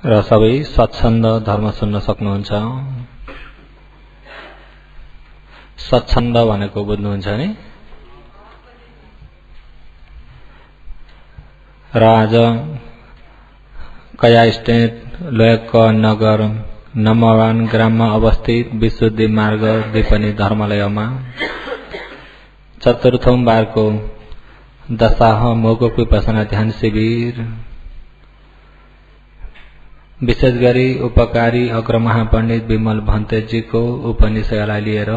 र सबै स्वच्छन्द धर्म सुन्न सक्नुहुन्छ। स्वच्छन्द भनेको बुझ्नुहुन्छ नि? र आज कया स्टेट लोयक नगर नम्बर 1 ग्राममा अवस्थित विशुद्धि मार्ग दिपनी धर्मालयमा चतुर्थौं बारको दशाह मोगो विपसना ध्यान शिविर विशेष गरी उपकारी अग्रमहापण्डित विमल भन्तेजीको उपनिषयलाई लिएर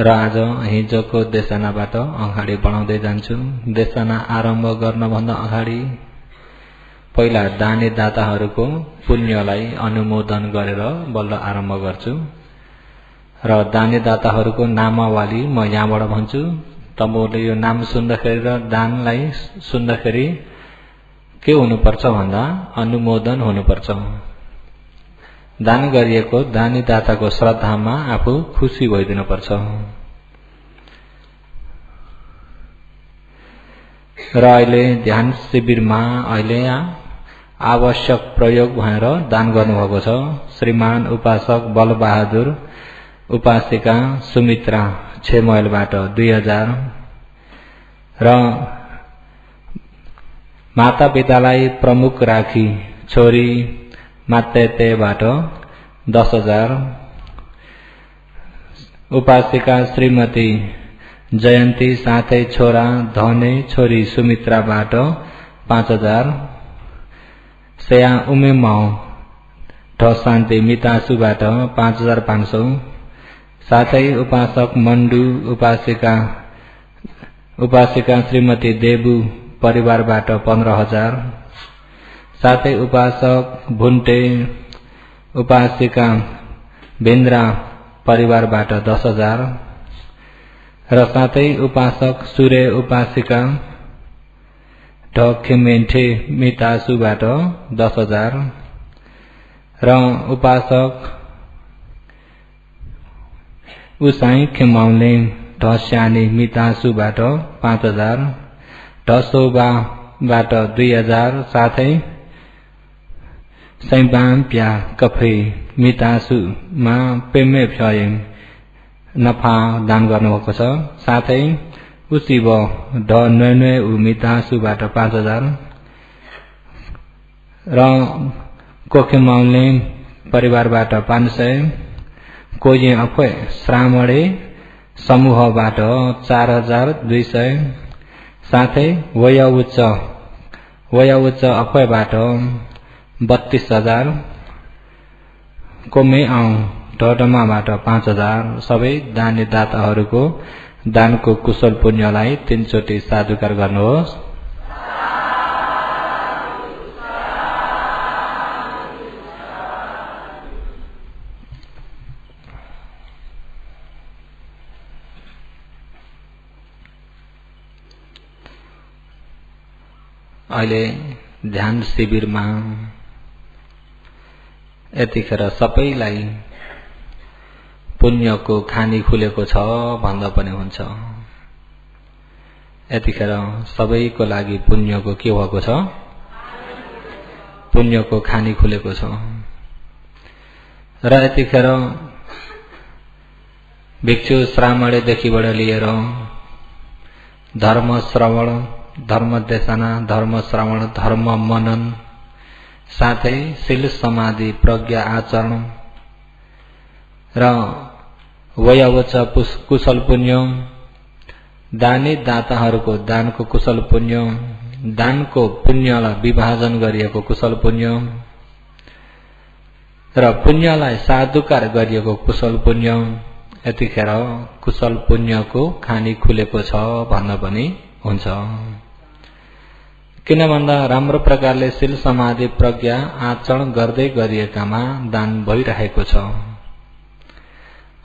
र आज हिजोको देशनाबाट अगाडि बढाउँदै जान्छु। देशना आरम्भ गर्नभन्दा अगाडि पहिला दानी दाताहरूको पुण्यलाई अनुमोदन गरेर बल्ल आरम्भ गर्छु र दानी दाताहरूको नामावली म यहाँबाट भन्छु। तपाईले यो नाम सुन्दाखेरि र दानलाई सुन्दाखेरि के हुनुपर्छ भन्दा अनुमोदन हुनुपर्छ। दान गरिएको दानी दाताको श्रद्धामा आफू खुसी भइदिनुपर्छ। र अहिले ध्यान शिविरमा अहिले आवश्यक प्रयोग भएर दान गर्नुभएको छ श्रीमान उपासक बलबहादुर उपासिका सुमित्रा 6 माइलबाट 2000 र माता पितालाई प्रमुख राखी छोरी मातेतेबाट 10,000 उपासिका श्रीमती जयन्ती साथै छोरा धने छोरी सुमित्राबाट 5,000 सेया उमेमाउ ढशान्ति मितासुबाट 5,500 साथै उपासक मण्डु उपासिका श्रीमती देबु परिवारबाट 15,000 साथै उपासक भुन्टे उपासिका भेन्द्रा परिवारबाट 10,000 र साथै उपासक सूर्य उपासिका ढखेमेन्ठे मितासुबाट 10,000 र उपासक उसाई खेमाउने ढस्यानी मितासुबाट 5,000 ढसोबाबाट 2,000 साथै सैबाम्प्या कफे मितासुमा पेमे फ्याइ नफा दान गर्नुभएको छ। साथै उसिब ढ नय उ मितासुबाट 5,000 र कोखेमाउने परिवारबाट 500 कोये अफे श्रामणे समूहबाट 4,200 साथै वयाउच्च अफेबाट 32,000 कोमे आउ ढडमाबाट 5,000 सबै दानी दाताहरूको दानको कुशल पुण्यलाई 3 चोटि साधुकार गर्नुहोस्। अहिले ध्यान शिविरमा यतिखेर सबैलाई पुण्यको खानी खुलेको छ भन्दा पनि हुन्छ। यतिखेर सबैको लागि पुण्यको के भएको छ? पुण्यको खानी खुलेको छ। र यतिखेर भिक्षु श्रामणेदेखिबाट लिएर धर्म श्रवण धर्म देशना धर्म श्रवण धर्म मनन साथै शील समाधि प्रज्ञा आचरण र वयावच कुशल पुण्य दानी दाताहरूको दानको कुशल पुण्य दानको पुण्यलाई विभाजन गरिएको कुशल पुण्य र पुण्यलाई साधुकार गरिएको कुशल पुण्य यतिखेर कुशल पुण्यको खानी खुलेको छ भन्न पनि हुन्छ। किन भन्दा राम्रो प्रकारले शील समाधि प्रज्ञा आचरण गर्दै गरिएकामा दान भइरहेको छ।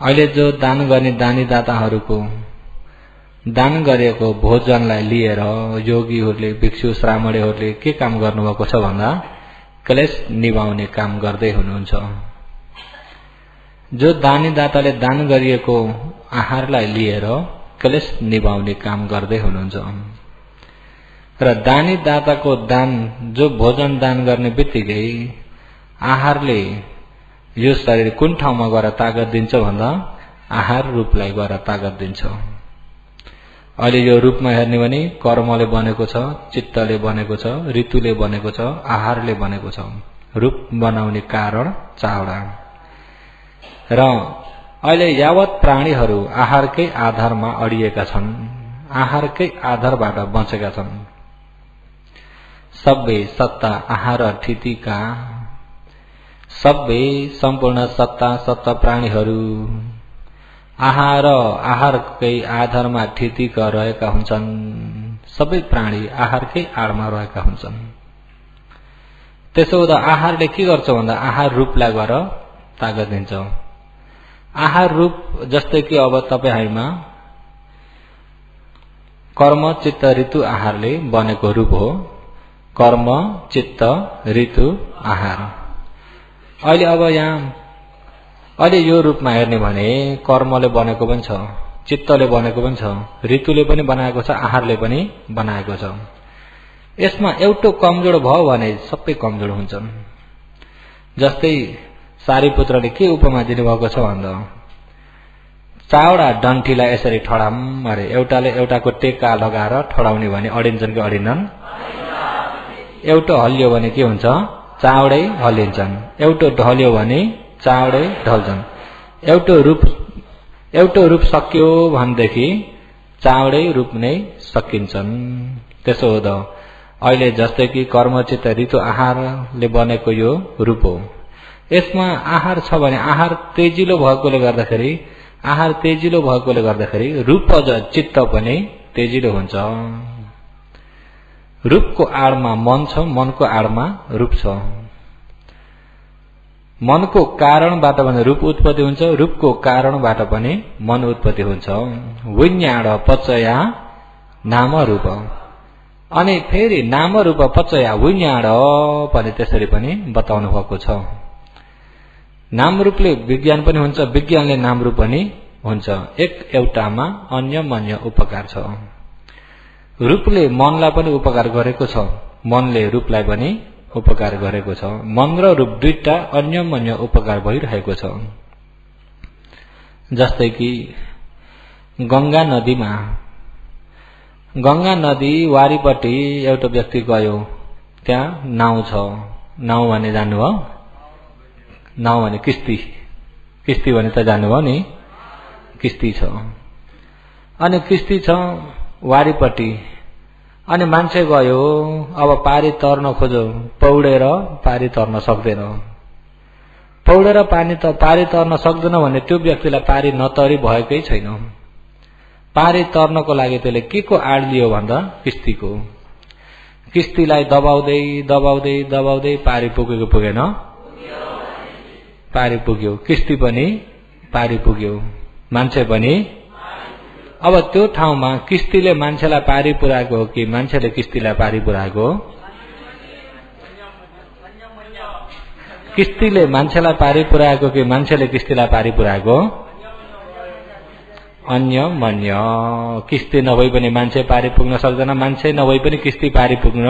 अहिले जो दान गर्ने दानी दाताहरूको दान गरेको भोजनलाई लिएर योगीहरूले भिक्षु श्रामणेहरूले के काम गर्नुभएको छ भन्दा क्लेश निभाउने काम गर्दै हुनुहुन्छ। जो दानी दाताले दान गरिएको आहारलाई लिएर क्लेश निभाउने काम गर्दै हुनुहुन्छ र दानी दाताको दान जो भोजन दान गर्ने बित्तिकै आहारले यो शरीर कुन ठाउँमा गएर तागत दिन्छ भन्दा आहार रूपलाई गएर तागत दिन्छ। अहिले यो रूपमा हेर्ने भने कर्मले बनेको छ, चित्तले बनेको छ, ऋतुले बनेको छ, आहारले बनेको छ। रूप बनाउने कारण चावडा। र अहिले यावत प्राणीहरू आहारकै आधारमा अडिएका छन्, आहारकै आधारबाट बचेका छन्। सबै सत्ता आहार ठितीका, सबै सम्पूर्ण सत्ता सत्ता प्राणीहरू आहारकै आधारमा ठितीका रहेका हुन्छन्। सबै प्राणी आहारकै आडमा रहेका हुन्छन्। त्यसो हुँदा आहारले के गर्छ भन्दा आहार रूपलाई गएर तागत दिन्छ। आहार रूप जस्तै कि अब तपाईहरुमा कर्म चित्त ऋतु आहारले बनेको रूप हो। कर्म चित्त ऋतु आहार। अहिले अब यहाँ अहिले यो रूपमा हेर्ने भने कर्मले बनेको पनि छ, चित्तले बनेको पनि छ, ऋतुले पनि बनाएको छ, आहारले पनि बनाएको छ। यसमा एउटा कमजोर भयो भने सबै कमजोर हुन्छन्। जस्तै सारीपुत्रले के उपमा दिनुभएको छ भन्दा चावडा डन्ठीलाई यसरी ठडाम अरे एउटाले एउटाको टेका लगाएर ठडाउने भने अडिन्छन् कि अडिनन्? एउटा हल्लियो भने के हुन्छ? चावडै हल्लिन्छन्। एउटा ढल्यो भने चावडै ढल्छन्। एउटा रूप सकियो भनेदेखि चावडै रूप नै सकिन्छन्। त्यसो हुँदा अहिले जस्तै कि कर्मचित्त ऋतु आहारले बनेको यो रूप हो। यसमा आहार छ भने आहार तेजिलो भएकोले गर्दाखेरि रूप चित्त पनि तेजिलो हुन्छ। रूपको आडमा मन छ, मनको आडमा रूप छ। मनको कारणबाट पनि रूप उत्पत्ति हुन्छ, रूपको कारणबाट पनि मन उत्पत्ति हुन्छ। विज्ञान पचया नाम रूप। अनि फेरि नाम रूप पचया विज्ञान पनि त्यसरी पनि बताउनु भएको छ। नाम रूपले विज्ञान पनि हुन्छ, विज्ञानले नाम रूप पनि हुन्छ। एक एउटामा अन्य उपकार छ। रूपले मनलाई पनि उपकार गरेको छ, मनले रूपलाई पनि उपकार गरेको छ। मन र रूप दुईटा अन्य उपकार भइरहेको छ। जस्तै कि गंगा नदी वारीपट्टि एउटा व्यक्ति गयो, त्यहाँ नाउ छ। नाउ भने जान्नुभयो? नाउ भने किस्ती भने त जान्नुभयो नि? किस्ती छ। अनि किस्ती छ वारीपट्टि। अनि मान्छे गयो, अब पारी तर्न खोज्यो, पौडेर पारी तर्न सक्दैन। पौडेर पारी तर्न सक्दैन भने त्यो व्यक्तिलाई पारी नतरी भएकै छैन। पारी तर्नको लागि त्यसले के को आड लियो भन्दा किस्तीको। किस्तीलाई दबाउँदै दबाउँदै दबाउँदै पारी पुगेको पुगेन? पारी पुग्यो। किस्ती पनि पारी पुग्यो, मान्छे पनि। अब त्यो ठाउँमा किस्तीले मान्छेलाई पारी पुर्याएको हो कि मान्छेले किस्तीलाई पारी पुर्याएको हो? किस्तीले मान्छेलाई पारी पुर्याएको कि मान्छेले किस्तीलाई पारी पुर्याएको? अन्य किस्ती नभई पनि मान्छे पारी पुग्न सक्दैन, मान्छे नभई पनि किस्ती पारी पुग्न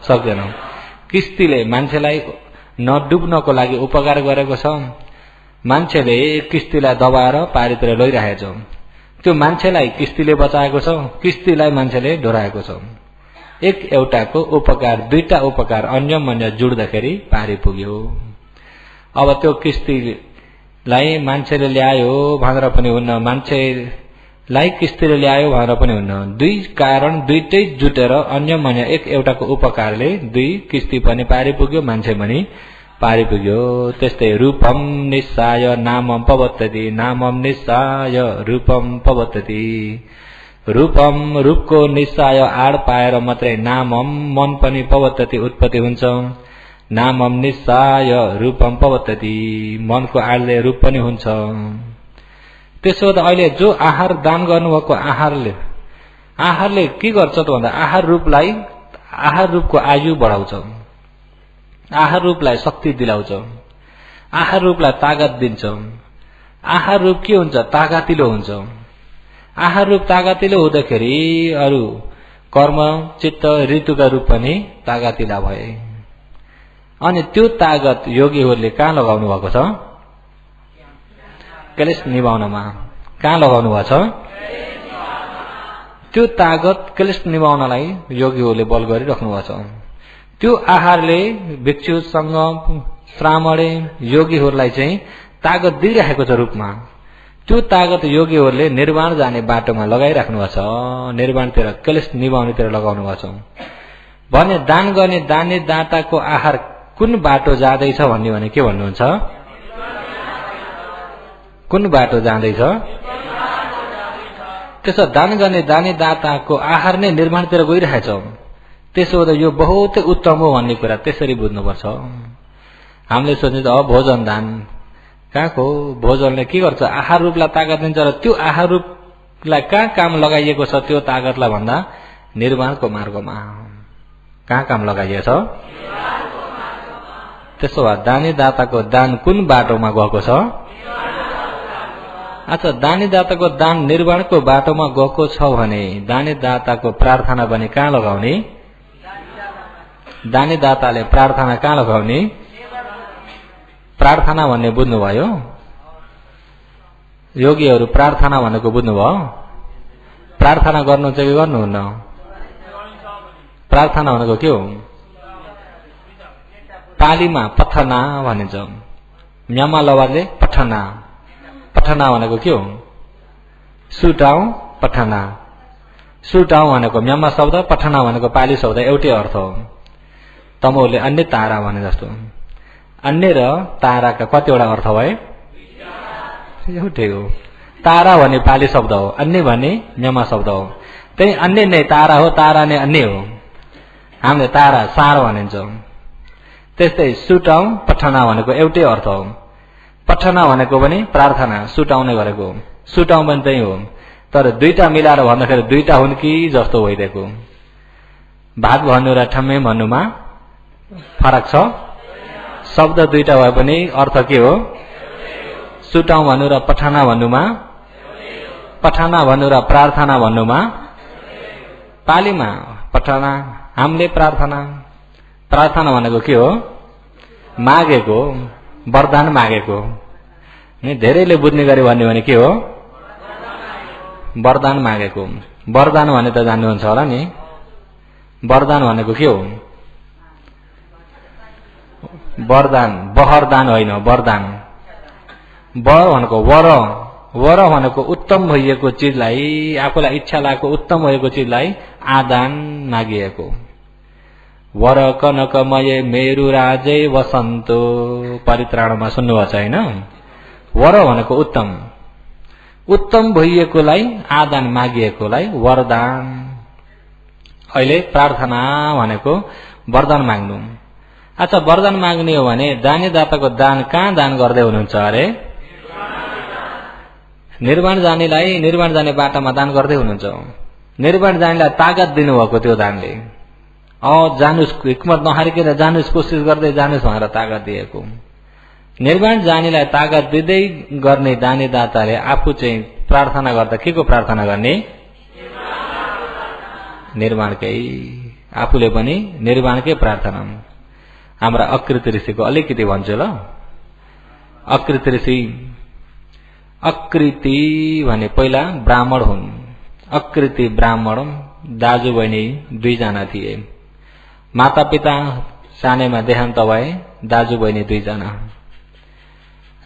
सक्दैन। किस्तीले मान्छेलाई नडुब्नको लागि उपकार गरेको छ। मान्छेले किस्तीलाई दबाएर पारीतिर लैरहेको छ। त्यो मान्छेलाई किस्तीले बचाएको छ, किस्तीलाई मान्छेले डोराएको छ। एक एउटाको उपकार, दुईटा उपकार अन्य जुड्दाखेरि पारी पुग्यो। अब त्यो किस्तीलाई मान्छेले ल्यायो भनेर पनि हुन्न, मान्छेलाई किस्तीले ल्यायो भनेर पनि हुन्न। दुई कारण दुईटै जुटेर अन्य एक एउटाको उपकारले दुई किस्ती पनि पारी पुग्यो, मान्छे पनि पारी पुग्यो। त्यस्तै रूपम निस्साय नामम पवत्तति, नामम निस्साय रूपम पवत्तति। रूपम रूपको निस्साय आड पाएर मात्रै नामम मन पनि पवत्तति उत्पत्ति हुन्छ। नामम निस्साय रूपम पवत्तति, मनको आडले रूप पनि हुन्छ। त्यसो त अहिले जो आहार दान गर्नुभएको आहारले के गर्छ त भन्दा आहार रूपको आयु बढाउँछ, आहार रूपलाई शक्ति दिलाउँछ, आहार रूपलाई तागत दिन्छ। आहार रूप के हुन्छ? तागतिलो हुन्छ। आहार रूप तागतिलो हुँदाखेरि अरू कर्म चित्त ऋतुका रूप पनि तागतिला भए। अनि त्यो तागत योगीहरूले कहाँ लगाउनु भएको छ? क्लेश निभाउनमा। कहाँ लगाउनु भएको छ? त्यो तागत क्लेश निभाउनलाई योगीहरूले बल गरिराख्नु भएको छ। त्यो आहारले भिक्षुसँग श्रामणे योगीहरूलाई चाहिँ तागत दिइरहेको छ रूपमा। त्यो तागत योगीहरूले निर्वाण जाने बाटोमा लगाइराख्नु भएको छ, निर्वाणतिर क्लेश निभाउनेतिर लगाउनु भएको छ। भने दान गर्ने दाने दाताको आहार कुन बाटो जाँदैछ भन्ने भने के भन्नुहुन्छ? कुन बाटो जाँदैछ? त्यसो दान गर्ने दाने दाताको आहार नै निर्माणतिर गइरहेछ। त्यसो हुँदा यो बहुतै उत्तम हो भन्ने कुरा त्यसरी बुझ्नुपर्छ। हामीले सोच्छ भोजन दान कहाँको? भोजनले के गर्छ? आहार रूपलाई तागत दिन्छ र त्यो आहार रूपलाई कहाँ काम लगाइएको छ? त्यो तागतलाई भन्दा निर्वाणको मार्गमा कहाँ काम लगाइएको छ? त्यसो भए दानी दाताको दान कुन बाटोमा गएको छ? अच्छा, दानी दाताको दान निर्वाणको बाटोमा गएको छ भने दानी दाताको प्रार्थना भने कहाँ लगाउने? दानी दाताले प्रार्थना कहाँ लगाउने? प्रार्थना भन्ने बुझ्नुभयो? योगीहरू प्रार्थना भनेको बुझ्नुभयो? प्रार्थना गर्नु चाहिँ के गर्नुहुन्न? प्रार्थना भनेको के हो? पालीमा पठना भनिन्छ, म्यामा लवादले पठना। पठना भनेको के हो? सुटाउ पठना। सुटाउ भनेको म्यामा शब्द, पठना भनेको पाली शब्द, एउटै अर्थ हो। तमोले अन्य तारा भने जस्तो अन्य र ताराका कतिवटा अर्थ भए? एउटै हो। तारा भने पाली शब्द हो, अन्य भने म्यामा शब्द हो। त्यही अन्य नै तारा हो, तारा नै अन्य हो। हामीले तारा सार भनिन्छौँ। त्यस्तै सुटाउ पठना भनेको एउटै अर्थ हो। पठना भनेको पनि प्रार्थना सुटाउने गरेको हो। सुटाउ पनि त्यही हो, तर दुईटा मिलाएर भन्दाखेरि दुईटा हुन् कि जस्तो भइदिएको। भाग भन्नु र ठम्मे भन्नुमा फरक छ। शब्द दुईटा भए पनि अर्थ के हो? सुटाउ भन्नु र पठना भन्नुमा, पठना भन्नु र प्रार्थना भन्नुमा। पालीमा पठना, हामीले प्रार्थना। प्रार्थना भनेको के हो? मागेको, वरदान मागेको। नि धेरैले बुझ्ने गरी भन्ने भने के हो? वरदान मागेको। वरदान भने त जान्नुहुन्छ होला नि? वरदान भनेको के हो? वरदान, बहरदान होइन, वरदान। वर भनेको वर, वर भनेको उत्तम भइएको चिजलाई, आफूलाई इच्छा लागेको उत्तम भएको चिजलाई आदान मागिएको। वर कनकमय मेरु राजै वसन्तो परित्राणमा सुन्नुभएको छ होइन? वर भनेको उत्तम, उत्तम भइएकोलाई आदान मागिएकोलाई वरदान। अहिले प्रार्थना भनेको वरदान माग्नु। अच्छा, वरदान माग्ने हो भने दानी दाताको दान कहाँ दान गर्दै हुनुहुन्छ अरे? निर्वाण जानेलाई निर्वाण जाने बाटामा दान गर्दै हुनुहुन्छ। निर्वाण जानेलाई तागत दिनुभएको त्यो दानले। जानुस्, हिक्मत नहारिकन जानुस्, कोसिस गर्दै जानुस् भनेर तागत दिएको। निर्वाण जानेलाई तागत दिँदै गर्ने दानी दाताले आफू चाहिँ प्रार्थना गर्दा के को प्रार्थना गर्ने? निर्वाणकै। आफूले पनि निर्वाणकै प्रार्थना। हाम्रा अकृति ऋषिको अलिकति भन्छु ल। अकृति ऋषि, अकृति भने पहिला ब्राह्मण हुन्। अकृति ब्राह्मण, दाजु बहिनी दुईजना थिए। माता पिता सानैमा देहान्त भए, दाजु बहिनी दुईजना।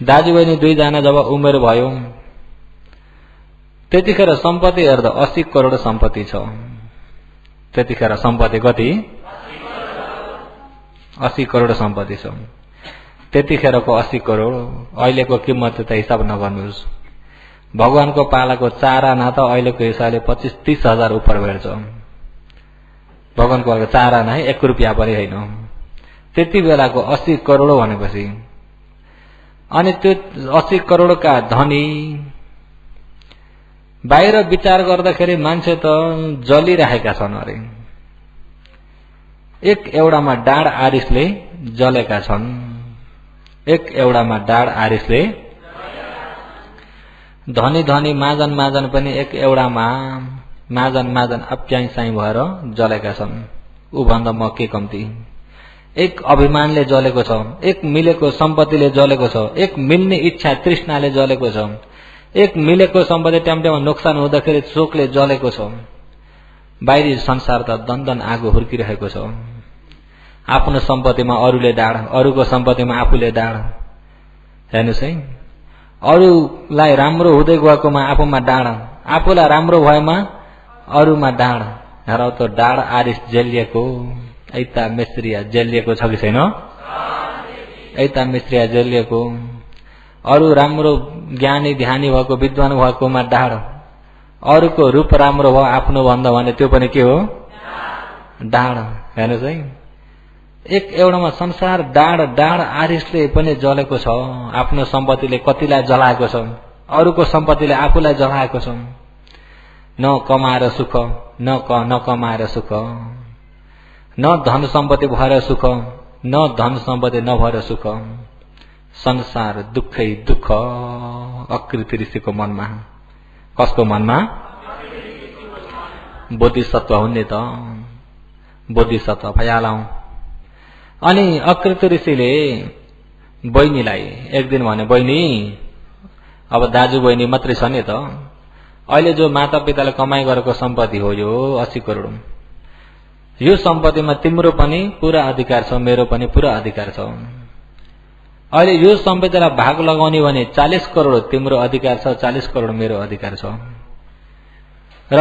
दाजु बहिनी दुईजना जब उमेर भयो, त्यतिखेर सम्पत्ति हेर्दा 80 करोड सम्पत्ति छ। त्यतिखेर सम्पत्ति कति? 80 करोड सम्पत्ति छ। त्यतिखेरको 80 करोड अहिलेको किम्मत त हिसाब नगर्नुहोस्। भगवानको पालाको चारा ना त अहिलेको हिसाबले 25-30 हजार उपर भेट्छ। भगवानको पालाको चारा नै 1 रुपियाँ पनि होइन। त्यति बेलाको 80 करोड भनेपछि, अनि त्यो 80 करोडका धनी बाहिर विचार गर्दाखेरि मान्छे त जलिरहेका छन् अरे। एक एउटामा डाँड आरिसले जलेका छन्। एक एउटामा डाँड आरिसले, धनी धनी माजन माजन पनि एक एउटामा माजन माजन अप्याइ साई भएर जलेका छन्। ऊ भन्दा म के कम्ती। एक अभिमानले जलेको छ, एक मिलेको सम्पत्तिले जलेको छ, एक मिल्ने इच्छा तृष्णाले जलेको छ, एक मिलेको सम्पत्ति टाइममा नोक्सान हुँदाखेरि शोकले जलेको छ। बाहिरी संसार त दन्दन आगो हुर्किरहेको छ। आफ्नो सम्पत्तिमा अरूले डाँड, अरूको सम्पत्तिमा आफूले डाँड। हेर्नुहोस् है, अरूलाई राम्रो हुँदै गएकोमा आफूमा डाँड, आफूलाई राम्रो भएमा अरूमा डाँड। हेरौ त डाँड आरिस जेलिएको, ऐता मिस्त्रिया जेलिएको छ कि छैन? ऐता मिस्त्रिया जेलिएको। अरू राम्रो ज्ञानी ध्यानी भएको विद्वान भएकोमा डाँड, अरूको रूप राम्रो भयो आफ्नो भन्दा भने त्यो पनि के हो? डाँड। हेर्नुहोस् है, एक एउटामा संसार डाँड डाँड आरिसले पनि जलेको छ। आफ्नो सम्पत्तिले कतिलाई जलाएको छ, अरूको सम्पत्तिले आफूलाई जलाएको छ। न कमाएर सुख, न कमाएर सुख, न धन सम्पत्ति भएर सुख, न धन सम्पत्ति नभएर सुख। संसार दुःखै दुःख। अकृति ऋषिको मनमा। कसको मनमा? बोधिसत्व हुने त, बोधिसत्व भइहालौं। अनि अकृति ऋषिले बहिनीलाई एक दिन भने, बहिनी अब दाजु बहिनी मात्रै छ नि त, अहिले जो माता पिताले कमाई गरेको सम्पत्ति हो यो 80 करोड, यो सम्पत्तिमा तिम्रो पनि पूरा अधिकार छ, मेरो पनि पूरा अधिकार छ। अहिले यो सम्पत्तिलाई भाग लगाउने भने 40 करोड तिम्रो अधिकार छ, 40 करोड मेरो अधिकार छ। र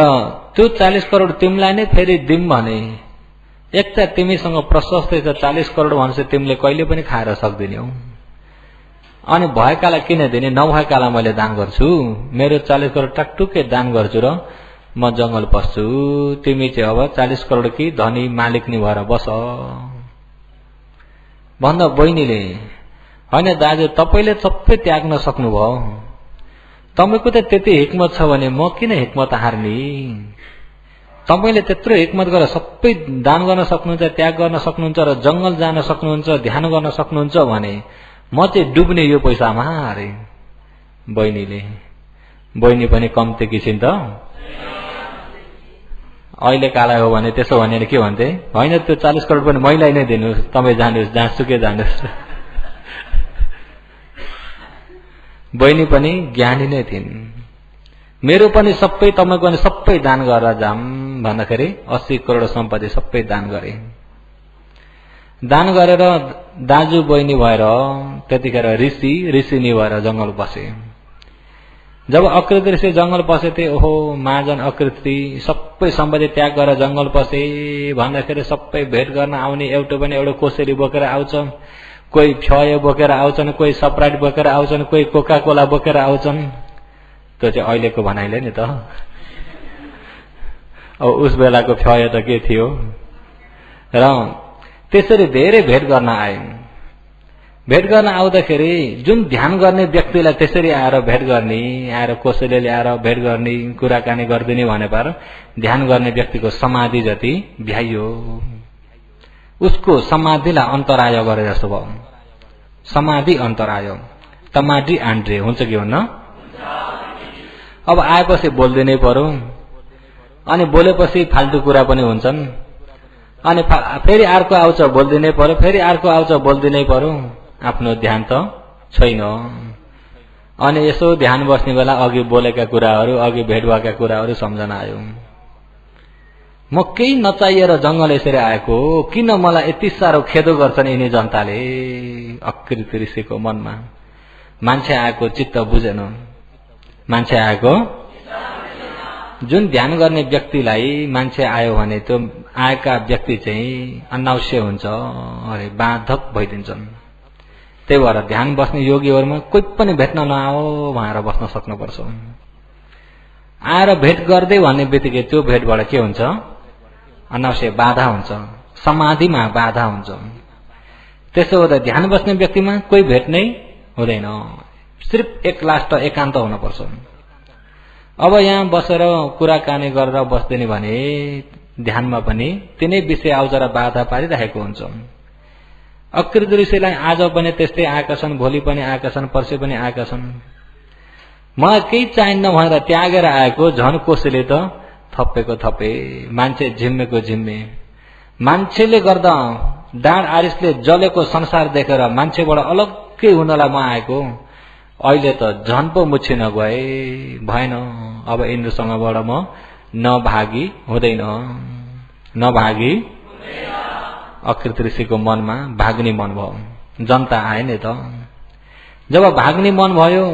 त्यो 40 करोड तिमीलाई नै फेरि दिम भने, एक त तिमीसँग प्रशस्तै छ 40 करोड भनेपछि तिमीले कहिले पनि खाएर सक्दिनौ। अनि भएकालाई किन दिने, नभएकालाई मैले दान गर्छु, मेरो 40 करोड टकटुकै दान गर्छु र म जंगल पस्छु। तिमी चाहिँ अब 40 करोड की धनी मालिकनी भएर बस भन्दा बहिनीले, हैन दाजु तपाईले सबै त्याग्न सक्नुभयो, तपाईको त त्यति हिक्मत छ भने म किन हिक्मत हार्ने? तपाईले त्यत्रो हिक्मत गरेर सबै दान गर्न सक्नुहुन्छ, त्याग गर्न सक्नुहुन्छ र जंगल जान सक्नुहुन्छ, ध्यान गर्न सक्नुहुन्छ भने म चाहिँ डुब्ने यो पैसामा अरे। बहिनीले, बहिनी पनि कम्ती किसिम त अहिले काला हो भने त्यसो भने के भन्थे, हैन त्यो 40 करोड पनि मैलाई नै दिनुस्, तपाई जानुस् जहाँसुकै जानुस्। बहिनी पनि ज्ञानी नै थिइन्। मेरो पनि सबै तपाईको पनि सबै दान गरेर जाम भन्दाखेरि 80 करोड सम्पत्ति सबै दान गरे। दान गरेर दाजु बहिनी भएर त्यतिखेर ऋषिनी भएर जंगल बसे। जब अकृति ऋषि जंगल पसेथे, ओहो महाजन अकृति सबै सम्पत्ति त्याग गरेर जंगल पसे भन्दाखेरि सबै भेट गर्न आउने एउटा पनि एउटा कोसेली बोकेर आउँछ, कोही फ्यायो बोकेर आउँछन्, कोही स्प्राइट बोकेर आउँछन्, कोही कोका कोला बोकेर आउँछन्। त्यो चाहिँ अहिलेको भनाइले नि त। अब उस बेलाको फ्यायो त के थियो र त्यसरी धेरै भेट गर्न आए। भेट गर्न आउँदाखेरि जुन ध्यान गर्ने व्यक्तिलाई त्यसरी आएर भेट गर्ने, आएर कोसेले ल्याएर भेट गर्ने, कुराकानी गर्दिने भने पर ध्यान गर्ने व्यक्तिको समाधि जति भ्याइयो, उसको समाधिलाई अन्तराय गरे जस्तो भयो। समाधि अन्तराय, तमाडी आन्ड्रे हुन्छ कि हुन्न? अब आएपछि बोल्दिनै पर्यो, अनि बोलेपछि फाल्टु कुरा पनि हुन्छन्, अनि फेरि अर्को आउँछ बोल्दिनै पर्यो, फेरि अर्को आउँछ बोल्दिनै पर्यो। आफ्नो ध्यान त छैन। अनि यसो ध्यान बस्ने बेला अघि बोलेका कुराहरू, अघि भेट भएका कुराहरू सम्झना आयो। म केही नचाहिएर जंगल यसरी आएको, किन मलाई यति साह्रो खेदो गर्छन् यिनी जनताले? अकृति ऋषिको मनमा मान्छे आएको चित्त बुझेन। मान्छे आएको, जुन ध्यान गर्ने व्यक्तिलाई मान्छे आयो भने त्यो आएका व्यक्ति चाहिँ अनावश्यक हुन्छ, अरे बाधक भइदिन्छन्। त्यही भएर ध्यान बस्ने योगीहरूमा कोही पनि भेट्न नआओ भनेर बस्न सक्नुपर्छ। आएर भेट गर्दै भन्ने बित्तिकै त्यो भेटबाट के हुन्छ? अनावश्यक बाधा हुन्छ, समाधिमा बाधा हुन्छ। त्यसो हुँदा ध्यान बस्ने व्यक्तिमा कोही भेट नै हुँदैन, सिर्फ एक लास्ट एकान्त हुनुपर्छ। अब यहाँ बसेर कुराकानी गरेर बस्दिने भने ध्यानमा पनि तिनै विषय आउँछ र बाधा पारिरहेको हुन्छ। अकृति ऋषिलाई आज पनि त्यस्तै आएका छन्, भोलि पनि आएका छन्, पर्सि पनि आएका छन्। मलाई केही चाहिन्न भनेर त्यागेर आएको झन कोसेले त थपेको थपे, मान्छे झिम्मेको झिम्मे। मान्छेले गर्दा डाँड आरिसले जलेको संसार देखेर मान्छेबाट अलग्गै हुनलाई म आएको, अहिले त झन् पो मुछिन गए, भएन, अब इन्द्रसँगबाट म नभागी हुँदैन, नभागी। अकृत ऋषिको मनमा भाग्ने मन भयो, जनता आए नि त। जब भाग्ने मन भयो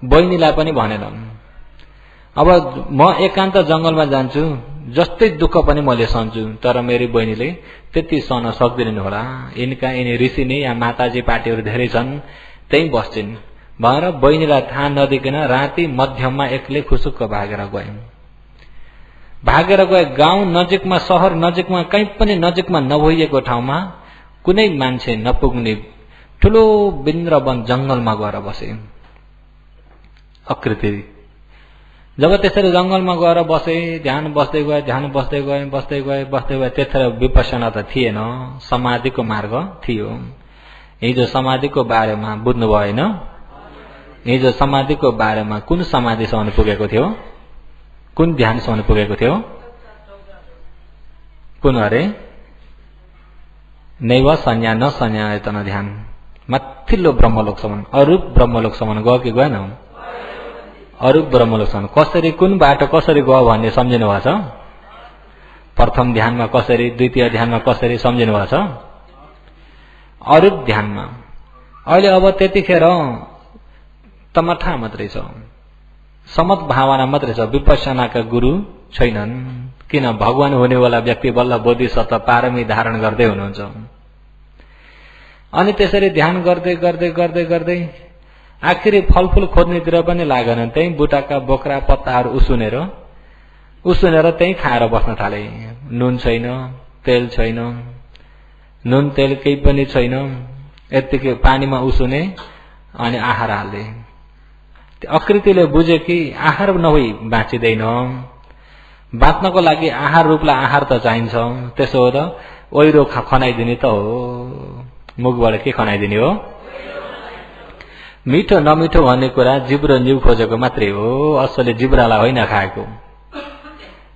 बहिनीलाई पनि भनेन, अब म एकान्त जंगलमा जान्छु, जस्तै दुःख पनि मैले सहन्छु, तर मेरी बहिनीले त्यति सहन सक्दिनन् होला, यिनी ऋषि नै या माताजी पार्टीहरू धेरै छन्, त्यही बस्छिन् भनेर बहिनीलाई थाहा नदिकन राति मध्यममा एक्लै खुसुक्क भागेर गए। गाउँ नजिकमा, शहर नजिकमा, कहीँ पनि नजिकमा नभइएको ठाउँमा कुनै मान्छे नपुग्ने ठुलो बिन्द्रवन जंगलमा गएर बसे। अकृति जब त्यसरी जंगलमा गएर बसे, ध्यान बस्दै गए, त्यतिखेर विपश्यना त थिएन, समाधिको मार्ग थियो। हिजो समाधिको बारेमा बुझ्नु भएन? हिजो समाधिको बारेमा कुन समाधिसम्म पुगेको थियो? कुन ध्यानसम्म पुगेको थियो? कुन अरे? नैव संज्ञा न संज्ञायतन ध्यान, माथिल्लो ब्रह्मलोकसम्म, अरूप ब्रह्मलोकसम्म गयो कि गएन? अरूप ब्रह्मलोकसम्म। कसरी, कुन बाटो कसरी गयो भन्ने सम्झिनु भएको छ? प्रथम ध्यानमा कसरी, द्वितीय ध्यानमा कसरी सम्झिनु भएको छ? अरूप ध्यानमा। अहिले अब त्यतिखेर तमठा मात्रै छ, समत भावना मात्रै छ, विपश्यनाका गुरु छैनन्। किन? भगवान हुनेवाला व्यक्ति बल्ल बोधिसत्व पारमी धारण गर्दै हुनुहुन्छ। अनि त्यसरी ध्यान गर्दै आखिरी फलफूल खोज्नेतिर पनि लागेन, त्यही बुटाका बोक्रा पत्ताहरू उसिनेर त्यही खाएर बस्न थाले। नुन छैन, तेल छैन, नुन तेल केही पनि छैन, यतिकै पानीमा उसिने अनि आहार हाल्दे। अकृतिले बुझे कि आहार नभई बाँचिँदैन, बाँच्नको लागि आहार रूपलाई आहार त चाहिन्छ। त्यसो हो त ओइरो खनाइदिने त हो, मुखबाट के खनाइदिने हो? मिठो नमिठो भन्ने कुरा जिब्रो न्यु खोजेको मात्रै हो, असली जिब्रालाई होइन खाएको।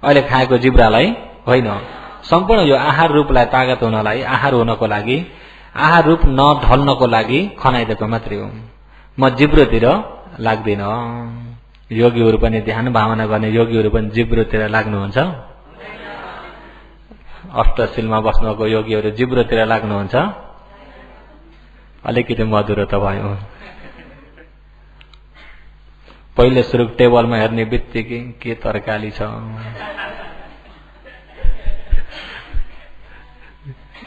अहिले खाएको जिब्रालाई होइन। सम्पूर्ण यो आहार रूपलाई तागत हुनलाई, आहार हुनको लागि, आहार रूप नढल्नको लागि खनाइदिएको मात्रै हो। म जिब्रोतिर लाग्दिन। योगीहरू पनि, ध्यान भावना गर्ने योगीहरू पनि जिब्रोतिर लाग्नुहुन्छ? अष्टशीलमा बस्नुको योगीहरू जिब्रोतिर लाग्नुहुन्छ? अलिकति मधुरो त भयो। पहिले सुरु टेबलमा हेर्ने बित्तिकै के तरकारी छ,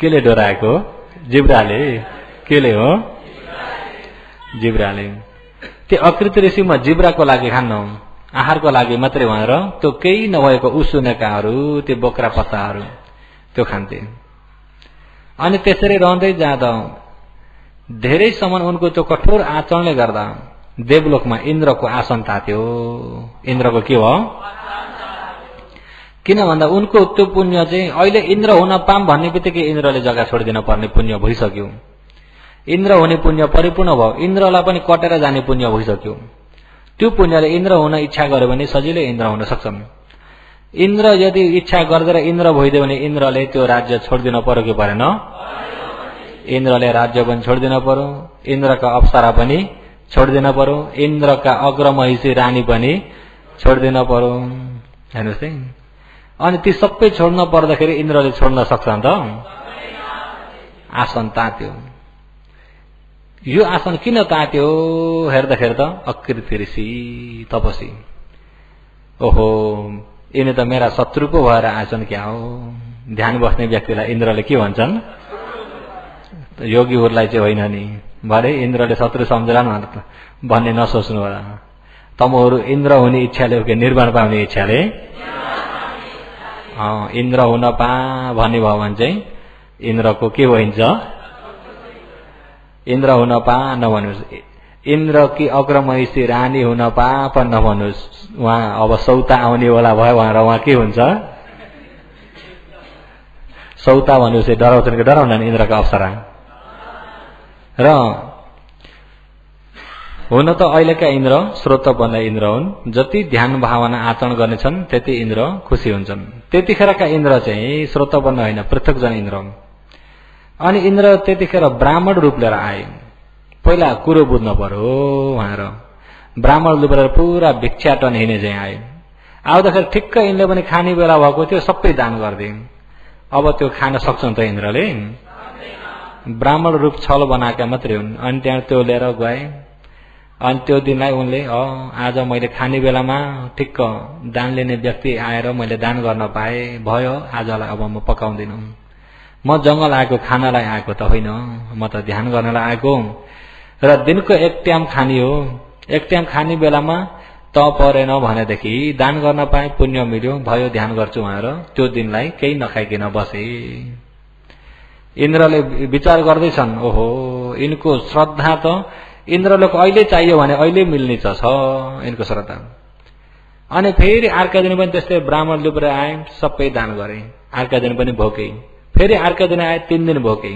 केले डोराएको? जिब्राले। केले हो? जिब्राले। त्यो अकृति ऋषिमा जिब्राको लागि खान्न, आहारको लागि मात्रै भनेर त्यो केही नभएको उसिनेकाहरू, त्यो बोक्रा पत्ताहरू त्यो खान्थे। अनि त्यसरी रहँदै जाँदा धेरैसम्म उनको त्यो कठोर आचरणले गर्दा देवलोकमा इन्द्रको आसन तात्यो। इन्द्रको के हो? किन भन्दा उनको त्यो पुण्य चाहिँ अहिले इन्द्र हुन पाम भन्ने बित्तिकै इन्द्रले जग्गा छोडिदिन पर्ने पुण्य भइसक्यो। इन्द्र हुने पुण्य परिपूर्ण भयो, इन्द्रलाई पनि कटेर जाने पुण्य भइसक्यो। त्यो पुण्यले इन्द्र हुन इच्छा गर्यो भने सजिलै इन्द्र हुन सक्छन्। इन्द्र यदि इच्छा गर्दै इन्द्र भइदियो भने इन्द्रले त्यो राज्य छोडिदिन पर्यो कि परेन? इन्द्रले राज्य पनि छोडिदिन पर्यो, इन्द्रका अप्सरा पनि छोडिदिन पर्यो, इन्द्रका अग्रमहिषी रानी पनि छोडिदिन पर्यो। हेर्नुहोस् है, अनि ती सबै छोड्न पर्दाखेरि इन्द्रले छोड्न सक्छ त? आसन तात्यो। यो आसन किन तात्यो हेर्दाखेरि त अकृति ऋषि तपसी, ओहो यिनी त मेरा शत्रु पो भएर आएछन् क्या हो। ध्यान बस्ने व्यक्तिलाई इन्द्रले के भन्छन्? योगीहरूलाई चाहिँ होइन नि, भरे इन्द्रले शत्रु सम्झलान् भन्ने नसोच्नु होला। तमहरू इन्द्र हुने इच्छाले हो कि निर्वाण पाउने इच्छाले? इन्द्र हुन पा भन्ने भयो भने चाहिँ इन्द्रको के भइन्छ? इन्द्र हुन पा नभन्नुहोस्, इन्द्र कि अग्रमहिषी रानी हुन पा नभन्नुहोस्। उहाँ अब सौता आउनेवाला भयो भनेर उहाँ के हुन्छ? सौता भनेपछि डराउँछन् कि डराउँदैन इन्द्रका अप्सरा? र हुन त अहिलेका इन्द्र श्रोतपन्न इन्द्र हुन्। जति ध्यान भावना आचरण गर्नेछन् त्यति इन्द्र खुसी हुन्छन्। त्यतिखेरका इन्द्र चाहिँ श्रोतपन्न होइन, पृथकजन इन्द्र हुन्। अनि इन्द्र त्यतिखेर ब्राह्मण रूप लिएर आए। पहिला कुरो बुझ्नु पर्यो भनेर ब्राह्मण रूप लिएर पुरा भिक्षाटन हिँडे चाहिँ आए। आउँदाखेरि ठिक्क यिनले पनि खाने बेला भएको थियो, सबै दान गरिदिए। अब त्यो खान सक्छन् त इन्द्रले? ब्राह्मण रूप छल बनाएका मात्रै हुन्। अनि त्यहाँ त्यो लिएर गए। अनि त्यो दिनलाई उनले आज मैले खाने बेलामा ठिक्क दान लिने व्यक्ति आएर मैले दान गर्न पाए, भयो, आजलाई अब म पकाउँदिनँ। म जंगल आएको खानालाई आएको त होइन, म त ध्यान गर्नलाई आएको। र दिनको एक टाइम खानी हो, एक टाइम खाने बेलामा त परेन भनेदेखि दान गर्न पाए, पुण्य मिल्यो, भयो, ध्यान गर्छु भनेर त्यो दिनलाई केही नखाइकन बसे। इन्द्रले विचार गर्दैछन्, ओहो यिनको श्रद्धा त इन्द्रले अहिले चाहियो भने अहिले मिल्ने छ यिनको श्रद्धा। अनि फेरि अर्का दिन पनि त्यस्तै ब्राह्मण लुपेर आए, सबै दान गरे। अर्का दिन पनि भोके, फेरि अर्का दिन आए, 3 दिन भोके।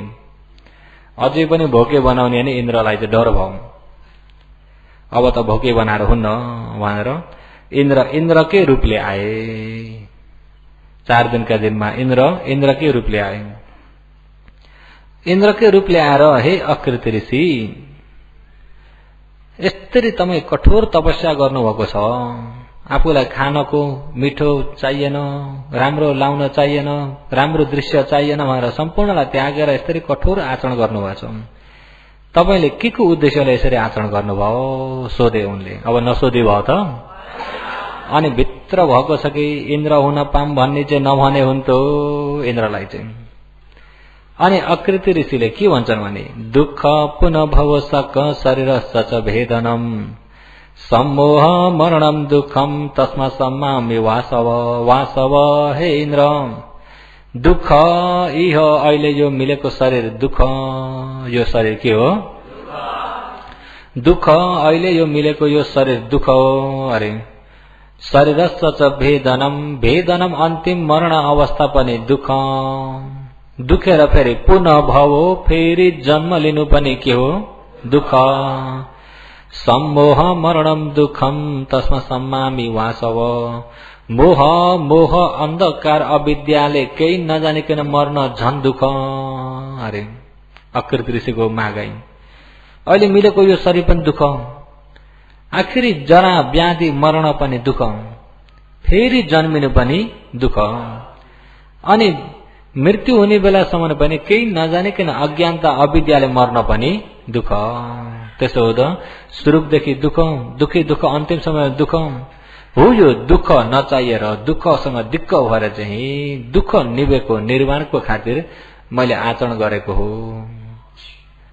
अझै पनि भोके बनाउने अनि इन्द्रलाई चाहिँ डर भयो। अब त भोके बनाएर हुन्न भनेर इन्द्रकै रूपले आए। 4 दिनका दिनमा इन्द्रकै रूपले आए। इन्द्रकै रूपले आएर, हे अकृति ऋषि, यसरी तपाईं कठोर तपस्या गर्नुभएको छ, आफूलाई खानको मिठो चाहिएन, राम्रो लाउन चाहिएन, राम्रो दृश्य चाहिएन भनेर सम्पूर्णलाई त्यागेर यसरी कठोर आचरण गर्नुभएको छ। तपाईले के को उद्देश्यले यसरी आचरण गर्नुभयो सोधे उनले। अब नसोधी भयो त? अनि भित्र भएको छ कि इन्द्र हुन पाम भन्ने चाहिँ नभने हुन्थ्यो इन्द्रलाई चाहिँ। अनि अकृति ऋषिले के भन्छन् भने, दुःख पुनः भव सक शरीर सच भेदनम सम्मोह मरणम दुःखम तस्मा सम्मामि वासव वासव। हे इन्द्र, दुःख यही हो, अहिले यो मिलेको शरीर दुःख। यो शरीर के हो? दुःख। अहिले यो मिलेको यो शरीर दुःख हो। अरे शरीर सच भेदनम, भेदनम अन्तिम मरण अवस्था पनि दुःख। दुखेर फेरि पुनः भव, फेरि जन्म लिनु पनि के हो? दुःख। सम्मोह मरणम दुःखम तस्मा सम्मामि वासव। मोह मोह अन्धकार अविद्याले केही नजानिकन मर्न झन दुःख। अरे अकृति ऋषिको मागाई, अहिले मिलेको यो शरीर पनि दुःख, आखिरी जरा व्याधि मरण पनि दुःख, फेरि जन्मिनु पनि दुःख, अनि मृत्यु हुने बेलासम्म पनि केही नजानिकन अज्ञानता अविद्याले मर्न पनि दुःख। त्यसो हुँदा सुरुदेखि दुःख, दुःखी दुःख, अन्तिम समय दुःख हो। यो दुःख नचाहिएर दुःखसँग दिक्क भएर चाहिँ दुःख निभेको निर्वाणको खातिर मैले आचरण गरेको हो,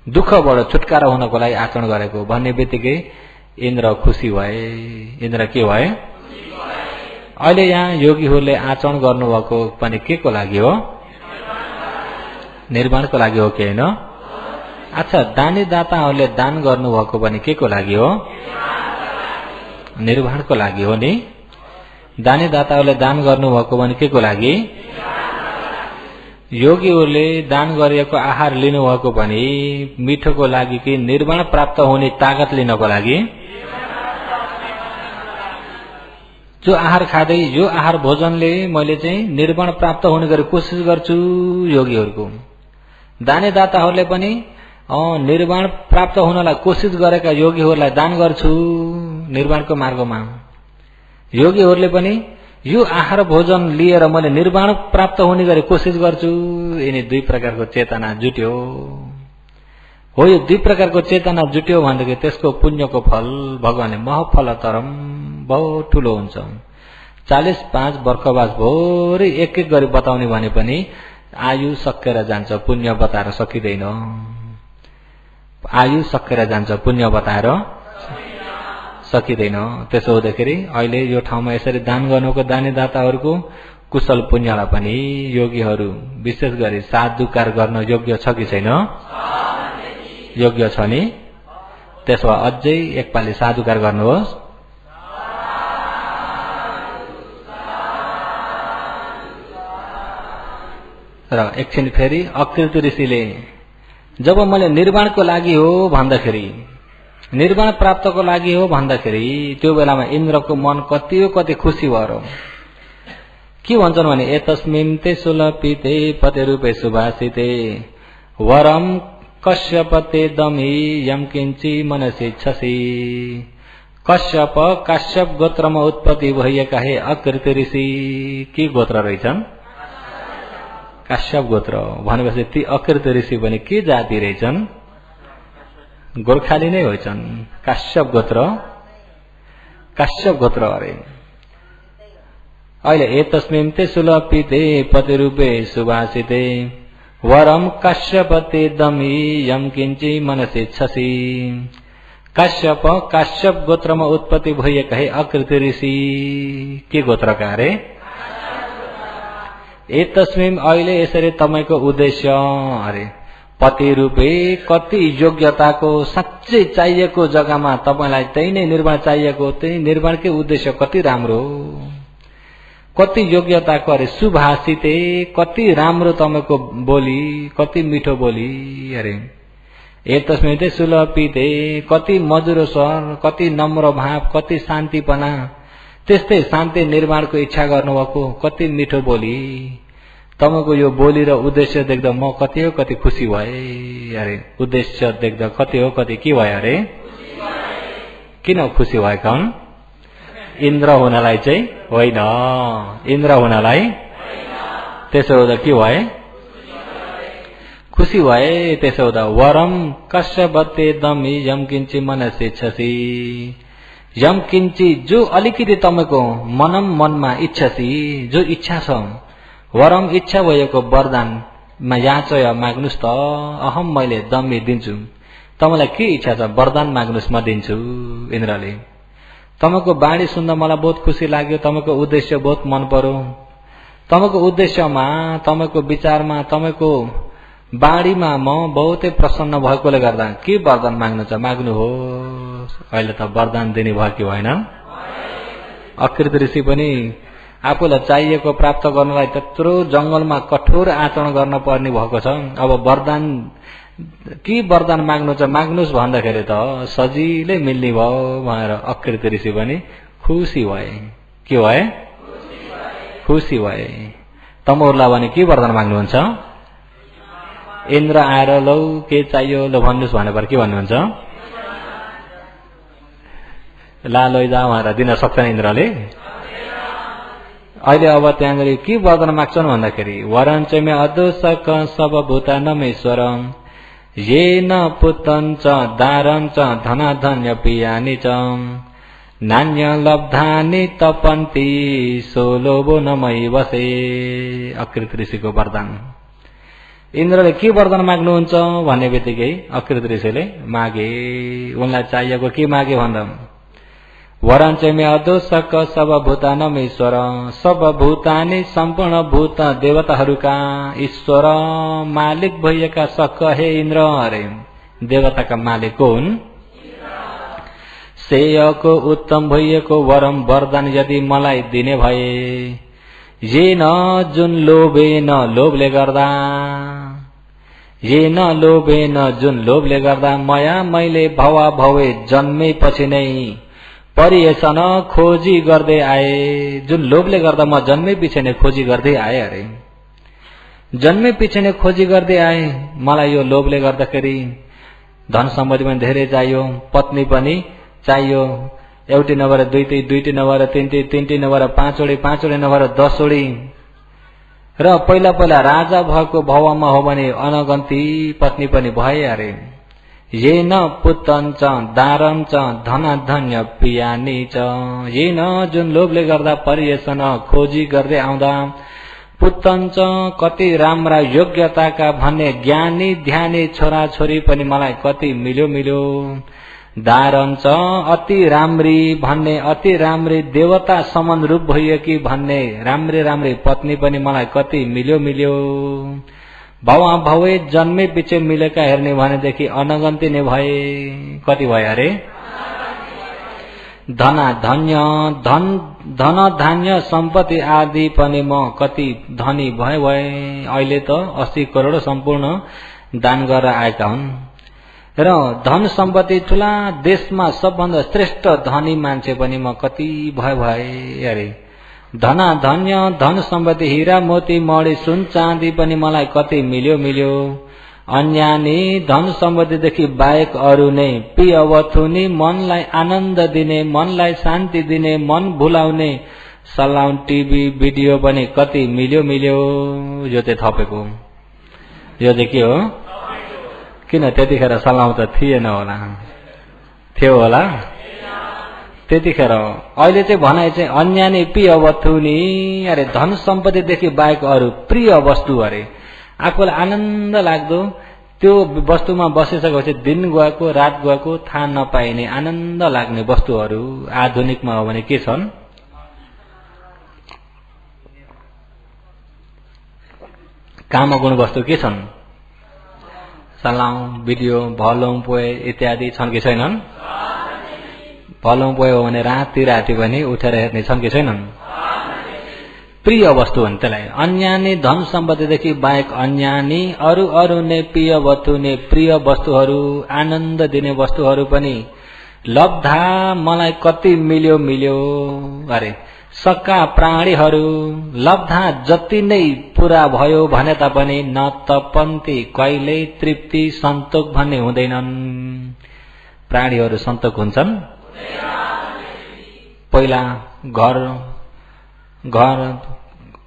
दुःखबाट छुटकारा हुनको लागि आचरण गरेको भन्ने बित्तिकै इन्द्र खुसी भए। इन्द्र के भए? अहिले यहाँ योगीहरूले आचरण गर्नुभएको पनि के को लागि हो? निर्माणको लागि हो कि होइन? अच्छा, दानी दाताहरूले दान गर्नुभएको पनि के को लागि हो? निर्वाणको लागि हो नि। दानी दाताहरूले दान गर्नुभएको पनि के को लागि? योगीहरूले दान गरिएको आहार लिनुभएको पनि मिठोको लागि कि निर्वाण प्राप्त हुने ताकत लिनको लागि? जो आहार खाँदै यो आहार भोजनले मैले चाहिँ निर्वाण प्राप्त हुने गरी कोसिस गर्छु योगीहरूको। दानी दाताहरूले पनि निर्वाण प्राप्त हुनलाई कोसिस गरेका योगीहरूलाई दान गर्छु निर्वाणको मार्गमा। योगीहरूले पनि यो आहार भोजन लिएर मैले निर्वाण प्राप्त हुने गरी कोसिस गर्छु। यिनी 2 प्रकारको चेतना जुट्यो हो। यो 2 प्रकारको चेतना जुट्यो भनेदेखि त्यसको पुण्यको फल भगवानले महफलतरम बहुत ठुलो हुन्छ। 45 वर्षवास भोरी एक एक गरी बताउने भने पनि आयु सकेर जान्छ, पुण्य बताएर सकिँदैन। आयु सकेर जान्छ, पुण्य बताएर सकिँदैन। त्यसो हुँदाखेरि अहिले यो ठाउँमा यसरी दान गर्नुको दानी दाताहरूको कुशल पुण्यलाई पनि योगीहरू विशेष गरी साधुकार गर्न योग्य छ कि छैन? योग्य छ नि। त्यसो भए अझै एकपालि साधुकार गर्नुहोस्। र एकछिन फेरि अकृति ऋषिले जब मैले निर्वाणको लागि हो भन्दाखेरि, निर्वाण प्राप्तको लागि हो भन्दाखेरि त्यो बेलामा इन्द्रको मन कति खुसी भयो। के भन्छन् भने, एतस्मिन् ते सुलपिते पते रूपे सुभाषिते वरम कश्यपते दमी यम किंची मनसी छसी। कश्यप काश्यप गोत्रमा उत्पत्ति भएका हे अकृति ऋषि। के गोत्र रहेछन्? काश्यप गोत्र भनेपछि ती अकृति ऋषि भने के जाति रहेछन्? गोर्खाली नै होइछन्। काश्यप गोत्र अरे। अहिले एतस्मिन् ते सुलपिते पतिरूपे सुभाषिते वरम काश्यपते दमी यम किंची मनसी छसी। काश्यप गोत्रमा उत्पत्ति भएका हे अकृति ऋषि। के गोत्रका अरे? एतस्मिन् अहिले यसरी तपाईको उद्देश्य अरे पति रूपे कति योग्यताको साँच्चै चाहिएको जग्गामा तपाईलाई त्यही नै निर्माण चाहिएको, त्यही निर्माणकै उद्देश्य कति राम्रो, कति योग्यताको अरे सुभाषिते कति राम्रो तपाईको बोली, कति मिठो बोली अरे। एतस्मिन् ते सुलपिते कति मधुरो स्वर, कति नम्र भाव, कति शान्तिपना, त्यस्तै शान्ति निर्माणको इच्छा गर्नुभएको, कति मिठो बोली। तपाईको यो बोली र उद्देश्य देख्दा म कति हो कति खुसी भए अरे। उद्देश्य देख्दा कति हो कति के भयो अरे? किन खुसी भएका हुन्? इन्द्र हुनलाई चाहिँ होइन, इन्द्र हुनलाई त्यसो हुँदा के भए? खुसी भए। त्यसो हुँदा वरम कश्यपते दमी यम किंची मनसी छसी। यम किंची जो अलिकति तपाईको मनमा इच्छसी, जो इच्छा छ, वरम इच्छा भएको वरदानमा याचय माग्नुस् त। अहम मैले दमी दिन्छु। तपाईलाई के इच्छा छ? वरदान माग्नुस् म दिन्छु। इन्द्रले तपाईको बाणी सुन्दा मलाई बहुत खुसी लाग्यो, तपाईको उद्देश्य बहुत मन पर्यो। तपाईको उद्देश्यमा, तपाईको विचारमा, तपाईको बाणीमा म बहुतै प्रसन्न भएकोले गर्दा के वरदान माग्नु छ माग्नुहोस्। अहिले त वरदान दिने भयो कि भएन? अकृति ऋषि पनि आफूलाई चाहिएको प्राप्त गर्नलाई त्यत्रो जंगलमा कठोर आचरण गर्न पर्ने भएको छ। अब वरदान के वरदान माग्नु छ माग्नुस् भन्दाखेरि त सजिलै मिल्ने भयो भनेर अकृति ऋषि पनि खुसी भए। के भए? खुसी भए। तमोरलाई भने के वरदान माग्नुहुन्छ? इन्द्र आएर लौ के चाहियो ल भन्नुस् भनेर के भन्नुहुन्छ? ला लैजा भनेर दिन सक्छन् इन्द्रले? अहिले अब त्यहाँनिर के वरदान माग्छन् भन्दाखेरि वरञ्च मे अदोषक सब भूतानमेश्वर येन पुतञ्च दारञ्च धनाधन्य पियानि च नान्य लब्धानि तपन्ति सोलोभो नमयि बसे। अकृति ऋषिको वरदान। इन्द्रले के वरदान माग्नुहुन्छ भन्ने बित्तिकै अकृति ऋषिले मागे। उनलाई चाहिएको के मागे भन्दा वरञ्च मे अदोषक सब भूतानमेश्वर सब भूतानि सम्पूर्ण भूत देवताहरूका ईश्वर मालिक भएका सक हे इन्द्र अरे। देवताका मालिक हुन्। सेयको उत्तम भइएको वरम वरदान यदि मलाई दिने भए ये न जुन लोभेन लोभले गर्दा, ये न लोभेन जुन लोभले गर्दा मया मैले भवा भवे जन्मेपछि नै परिएसन खोजी गर्दै आए। जुन लोभले गर्दा म जन्मै पछि नै खोजी गर्दै आए अरे। जन्मै पछि नै खोजी गर्दै आए। मलाई यो लोभले गर्दाखेरि धन सम्पत्ति पनि धेरै चाहियो, पत्नी पनि चाहियो, एउटी नभएर दुईटी, दुईटी नभएर तीनटी, तीनटी नभएर पाँचवटी, पाँचवटी नभएर 10 वटी। र पहिला पहिला राजा भएको भावमा हो भने अनगन्ती पत्नी पनि भए अरे। ये न पुतञ्च दारञ्च धनाधन्य पियानि च। ये न जुन लोभले गर्दा परिएसन खोजी गर्दै आउँदा पुतञ्च कति राम्रा योग्यताका भन्ने ज्ञानी ध्यानी छोरा छोरी पनि मलाई कति मिल्यो मिल्यो। दारञ्च अति राम्री भन्ने अति राम्री देवता समान रूप भइएकी भन्ने राम्री राम्री पत्नी पनि मलाई कति मिल्यो मिल्यो। भवा भवे जन्मे पछि मिलेका हेर्ने भनेदेखि अनगन्ती नै भए। कति भए अरे? धनाधन्य धन धान्य सम्पत्ति आदि पनि म कति धनी भए भए। अहिले त 80 करोड सम्पूर्ण दान गरेर आएका हुन्। र धन सम्पत्ति ठुला देशमा सबभन्दा श्रेष्ठ धनी मान्छे पनि म कति भए भए अरे। धनाधन्य धन सम्पत्ति हीरा मोती मणि सुन चाँदी पनि मलाई कति मिल्यो मिल्यो। अन्यानी धन सम्पत्तिदेखि बाहेक अरू नै प्रिय वस्तुनी मनलाई आनन्द दिने मनलाई शान्ति दिने मन भुलाउने सलाउन टिभी भिडियो पनि कति मिल्यो यो चाहिँ थपेको यो चाहिँ के हो किन त्यतिखेर सलाउ त थिएन होला थियो होला त्यतिखेर अहिले चाहिँ भनाइ चाहिँ अन्यानी प्रिय वस्तुनी अरे धन सम्पत्तिदेखि बाहेक अरू प्रिय वस्तु अरे आफूलाई आनन्द लाग्दो त्यो वस्तुमा बसिसकेपछि दिन गएको रात गएको थाहा नपाइने आनन्द लाग्ने वस्तुहरू आधुनिकमा हो भने के छन् काम गुण वस्तु के छन् सलाउ भिडियो भलौं पोए इत्यादि छन् कि छैनन् भलौं पोए हो भने राति पनि उठेर हेर्ने छन् कि छैनन् प्रिय वस्तु हुन् त्यसलाई अन्यानी धन सम्पत्तिदेखि बाहेक अन्यानी अरू नै प्रिय वस्तु नै प्रिय वस्तुहरू आनन्द दिने वस्तुहरू पनि लब्धा मलाई कति मिल्यो अरे सक्का प्राणीहरू लब्धा जति नै पूरा भयो भने तापनि न तपन्ती कहिल्यै तृप्ति सन्तोक भन्ने हुँदैनन् प्राणीहरू सन्तोक हुन्छन् पहिला घर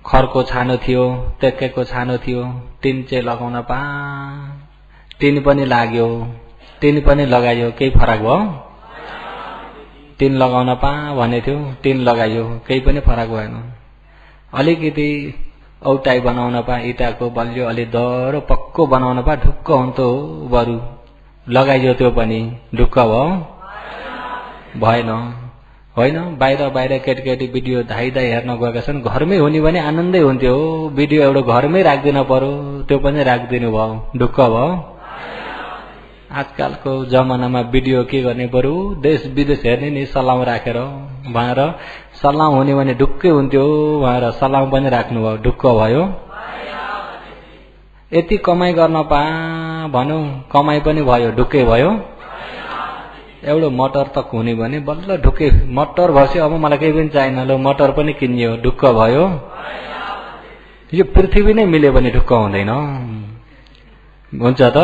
खरको छानो थियो टेकेको छानो थियो टिन चाहिँ लगाउन टिन पनि लाग्यो टिन पनि लगायो केही फरक भयो टिन लगाउन भने थियो टिन लगायो केही पनि फरक भएन अलिकति औटाई बनाउन इटाको बलियो अलि दह्रो पक्को बनाउन ढुक्क हुन्थ्यो बरु लगाइयो त्यो पनि ढुक्क भयो भएन होइन बाहिर केटी भिडियो धाई हेर्न गएका छन् घरमै हुने भने आनन्दै हुन्थ्यो भिडियो एउटा घरमै राख्दिन पर्यो त्यो पनि राख्दिनु भयो ढुक्क भयो आजकलको जमानामा भिडियो के गर्ने बरु देश विदेश हेर्ने नि सलाउ राखेर भनेर सलाउ हुने भने ढुक्कै हुन्थ्यो भनेर सलाउ पनि राख्नु भयो ढुक्क भयो यति कमाई गर्न भनौं कमाई पनि भयो ढुक्कै भयो एउटा मटर तक हुने भने बल्ल ढुक्कै मटर भएपछि अब मलाई केही पनि चाहिएन लो मटर पनि किनियो ढुक्क भयो यो पृथ्वी नै मिल्यो भने ढुक्क हुँदैन हुन्छ त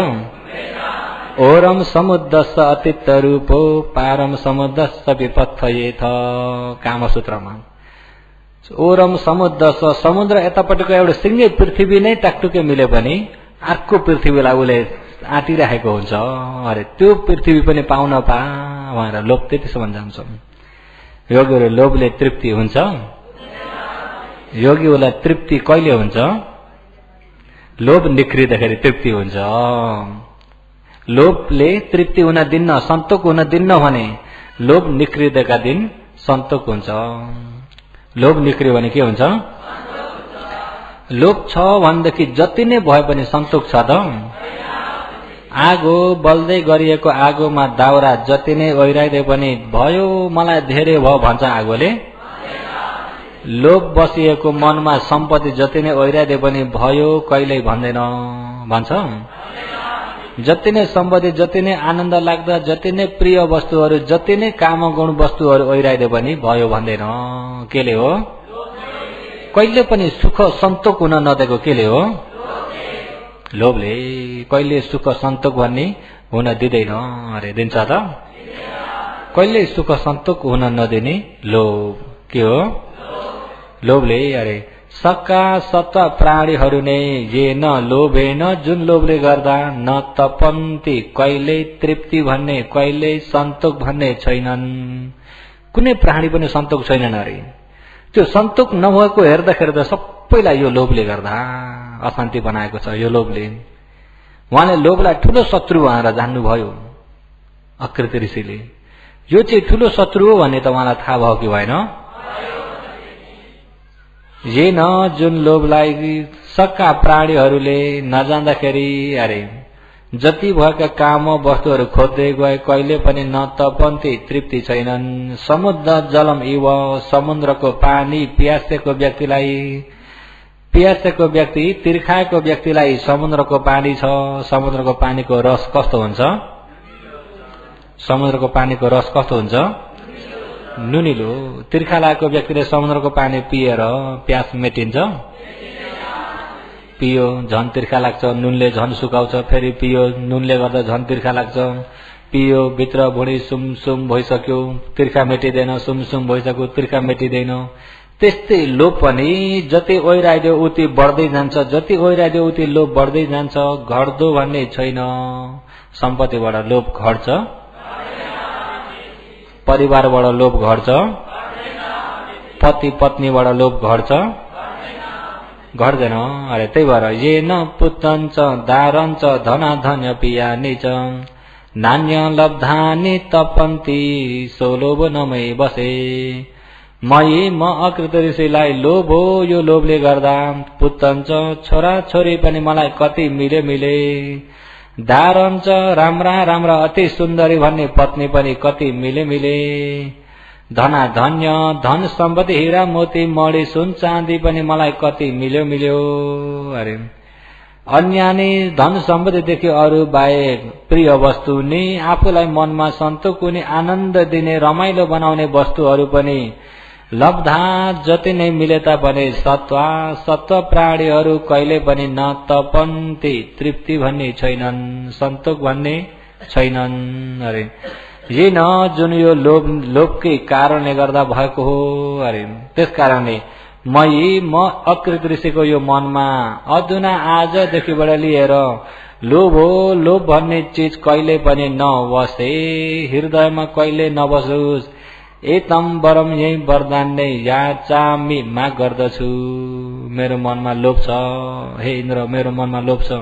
ओरम समुद्रस्स अतीत रूपो पारम समुद्रस्स विपत्थयेथ कामसूत्रमा ओरम समुद्रस्स समुद्र यतापट्टिको एउटा सिंगै पृथ्वी नै टाकटुकै मिल्यो भने अर्को पृथ्वीलाई उले आँटिराखेको हुन्छ अरे त्यो पृथ्वी पनि पाउन भनेर लोभ त्यतिसम्म जान्छ योगीहरू लोभले तृप्ति हुन्छ योगीहरूलाई तृप्ति कहिले हुन्छ लोभ निक्रिँदाखेरि तृप्ति हुन्छ लोभले तृप्ति हुन दिन्न सन्तोक हुन दिन्न भने लोभ निक्रिँदाका दिन सन्तोक हुन्छ लोभ निक्रियो भने के हुन्छ लोभ छ भनेदेखि जति नै भए पनि सन्तोक छ त आगो बल्दै गरिएको आगोमा दाउरा जति नै ओइराइदिए पनि भयो मलाई धेरै भयो भन्छ आगोले लोभ बसिएको मनमा सम्पत्ति जति नै ओइराइदिए पनि भयो कहिल्यै भन्दैन भन्छ जति नै सम्पत्ति जति नै आनन्द लाग्दा जति नै प्रिय वस्तुहरू जति नै कामगुण वस्तुहरू ओइराइदिए पनि भयो भन्दैन केले हो कहिले पनि सुख सन्तोक हुन नदिएको केले हो लोभले कहिले सुख सन्तोक भन्ने हुन दिँदैन अरे दिन्छ त कहिले सुख सन्तोक हुन नदिने लोभ के हो लोभले अरे सक्का सत्व प्राणीहरू नै जे न लोभेन जुन लोभले गर्दा न तपन्ती कहिले तृप्ति भन्ने कहिले सन्तोक भन्ने छैनन् कुनै प्राणी पनि सन्तोक छैनन् अरे त्यो सन्तोक नभएको हेर्दाखेरि त सबैलाई यो लोभले गर्दा अशान्ति बनाएको छ यो लोभले उहाँले लोभलाई ठूलो शत्रु भनेर जान्नुभयो अकृति ऋषिले यो चाहिँ ठूलो शत्रु हो भन्ने त उहाँलाई थाहा भयो कि भएन ये न जुन लोभलाई सक्का प्राणीहरूले नजान्दाखेरि अरे जति भएका काम वस्तुहरू खोज्दै गए कहिले पनि न तपन्ती तृप्ति छैनन् समुद्र जलम इव समुद्रको पानी प्यासेको व्यक्ति तिर्खाएको व्यक्तिलाई समुद्रको पानी छ समुद्रको पानीको रस कस्तो हुन्छ समुद्रको पानीको रस कस्तो हुन्छ नुनिलो तिर्खा लागेको व्यक्तिले समुद्रको पानी पिएर प्यास मेटिन्छ पियो झन तिर्खा लाग्छ, नुनले झन सुकाउँछ, फेरि पियो नुनले गर्दा झन तिर्खा लाग्छ, पियो भित्र भुँडी सुमसुम भइसक्यो, तिर्खा मेटिँदैन, सुमसुम भइसक्यो, तिर्खा मेटिँदैन। त्यस्तै लोभ पनि जति ओइराइदियो उति बढ्दै जान्छ, जति ओइराइदियो उति लोभ बढ्दै जान्छ, घट्दो भन्ने छैन। सम्पत्तिबाट लोभ घट्छ, परिवारबाट लोभ घट्छ, पति पत्नीबाट लोभ घट्छ, घट्दैन। अरे त्यही भएर ये न पुत्रञ्च दारञ्च धनाधन्य पियानि च नान्य लब्धानि तपन्ति सोलोभ नमै बसे। मयि म अकृत ऋषिलाई लोभ हो, यो लोभले गर्दा पुत्रञ्च छोरा छोरी पनि मलाई कति मिले मिले, दारञ्च राम्रा राम्रा अति सुन्दरी भन्ने पत्नी पनि कति मिले मिले, धनाधन्य धन सम्पत्ति हीरा मोती मणि सुन चाँदी पनि मलाई कति मिल्यो मिल्यो। अरे अन्यानी धन सम्पत्तिदेखि अरू बाहेक प्रिय वस्तु नि आफूलाई मनमा सन्तोष हुने आनन्द दिने रमाइलो बनाउने वस्तुहरू पनि लब्धा जति नै मिले तापनि सत्व प्राणीहरू कहिले पनि न तपन्ति, तृप्ति भन्ने छैनन्, सन्तोष भन्ने छैनन्। अरे ये न जुन यो लोभकै कारणले गर्दा भएको हो। अरे त्यस कारणले म अकृत ऋषिको यो मनमा अधुना आजदेखिबाट लिएर लोभ हो, लोभ भन्ने चिज कहिले पनि नबसे, हृदयमा कहिले नबसोस्। एतम वरम यही वरदान नै याचामि माग गर्दछु। मेरो मनमा लोभ छ हे इन्द्र, मेरो मनमा लोभ छ,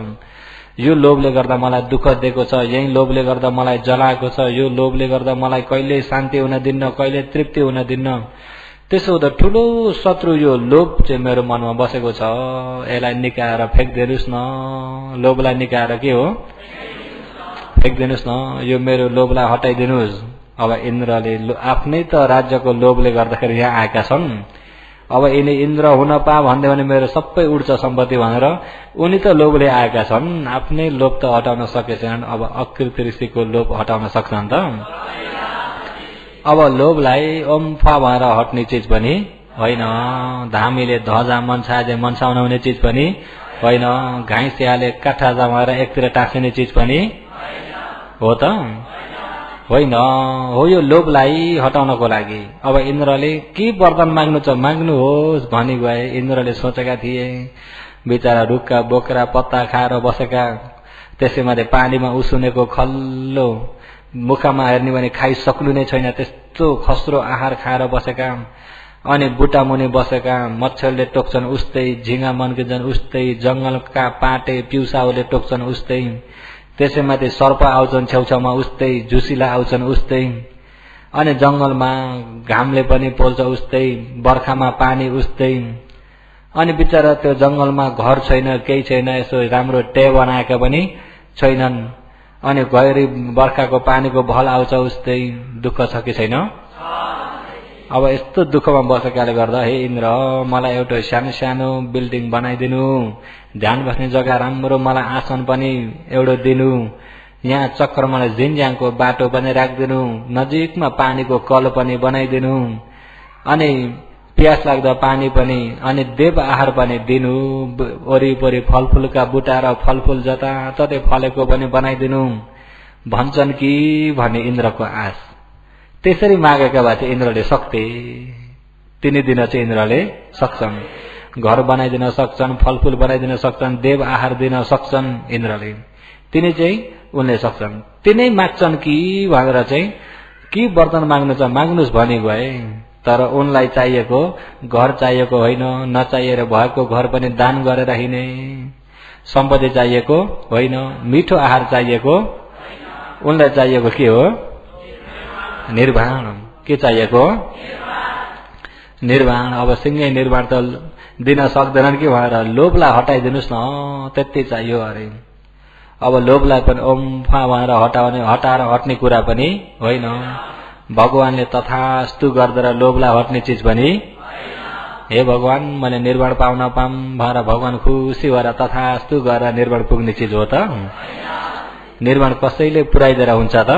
यो लोभले गर्दा मलाई दुःख दिएको छ, यही लोभले गर्दा मलाई जलाएको छ, यो लोभले गर्दा मलाई कहिले शान्ति हुन दिन्न, कहिले तृप्ति हुन दिन्न। त्यसो हुँदा ठुलो शत्रु यो लोभ चाहिँ मेरो मनमा बसेको छ, यसलाई निकालेर फ्याँक्दिनुस् न। लोभलाई निकालेर के हो फ्याँक्दिनुस् न, यो मेरो लोभलाई हटाइदिनुस्। अब इन्द्रले आफ्नै त राज्यको लोभले गर्दाखेरि यहाँ आएका छन्। अब यिनी इन्द्र हुन पा भन्दै भने मेरो सबै उड्छ सम्पत्ति भनेर उनी त लोभले आएका छन्, आफ्नै लोभ त हटाउन सकेछन्। अब अकृत ऋषिको लोभ हटाउन सक्छन् त? अब लोभलाई ओम फा भनेर हट्ने चिज पनि होइन, धामीले ध्वजा मनसाउन हुने चिज पनि होइन, घाइसियाले काठा जमाएर एकतिर टाँसिने चिज पनि हो त होइन, हो यो लोभलाई हटाउनको लागि। अब इन्द्रले के वरदान माग्नु छ माग्नुहोस् भनी गए। इन्द्रले सोचेका थिए बिचारा रुखका बोक्रा पत्ता खाएर बसेका, त्यसैमाथि पानीमा उसिनेको खल्लो मुखमा हेर्ने भने खाइसक्नु नै छैन त्यस्तो खस्रो आहार खाएर बसेका, अनि बुटा मुनि बसेका, मच्छरले टोक्छन् उस्तै, झिंगा मन्किन्छन् उस्तै, जंगलका पाटे पिउसाहरूले टोक्छन् उस्तै, त्यसैमाथि सर्प आउँछन् छेउछाउमा उस्तै, झुसिला आउँछन् उस्तै, अनि जंगलमा घामले पनि पोल्छ उस्तै, बर्खामा पानी उस्तै, अनि बिचारा त्यो जंगलमा घर छैन, केही छैन, यसो राम्रो टे बनाएका पनि छैनन्, अनि गहिरी बर्खाको पानीको भल आउँछ उस्तै। दुःख छ कि छैन? अब यस्तो दुःखमा बसेकाले गर्दा हे इन्द्र मलाई एउटा सानो सानो बिल्डिङ बनाइदिनु, ध्यान बस्ने जग्गा राम्रो, मलाई आसन पनि एउटा दिनु, यहाँ चक्रमा जिन्ज्याङको बाटो पनि राखिदिनु, नजिकमा पानीको कल पनि बनाइदिनु, अनि प्यास लाग्दा पानी पनि, अनि देव आहार पनि दिनु, वरिपरि फलफुलका बुटा र फलफुल जताततै फलेको पनि बनाइदिनु भन्छन् कि भन्ने इन्द्रको आश। त्यसरी मागेका भए चाहिँ इन्द्रले सक्थे, तिनी दिन चाहिँ इन्द्रले सक्छन्, घर बनाइदिन सक्छन्, फलफुल बनाइदिन सक्छन्, देव आहार दिन सक्छन् इन्द्रले, तिनी चाहिँ उनले सक्छन्। तिनै माग्छन् कि भनेर चाहिँ के वरदान माग्नु छ माग्नुस् भनी गए। तर उनलाई चाहिएको घर चाहिएको होइन, नचाहिएर भएको घर पनि दान गरेर हिँडे, सम्पत्ति चाहिएको होइन, मिठो आहार चाहिएको, उनलाई चाहिएको के हो निर्वाण। के चाहिएको निर्वाण। अब सिंहै निर्वाण त दिन सक्दैनन् कि भनेर लोभलाई हटाइदिनुस् न, त्यति चाहियो अरे। अब लोभलाई पनि ओम फा भनेर हटाएर हट्ने कुरा पनि होइन, भगवानले तथास्तु गर्दा लोभलाई हट्ने चिज पनि हे भगवान मैले निर्वाण पाउन पाम भनेर भगवान खुसी भएर तथास्तु गरेर निर्वाण पुग्ने चिज हो त? निर्वाण कसैले पुर्याइदिएर हुन्छ त?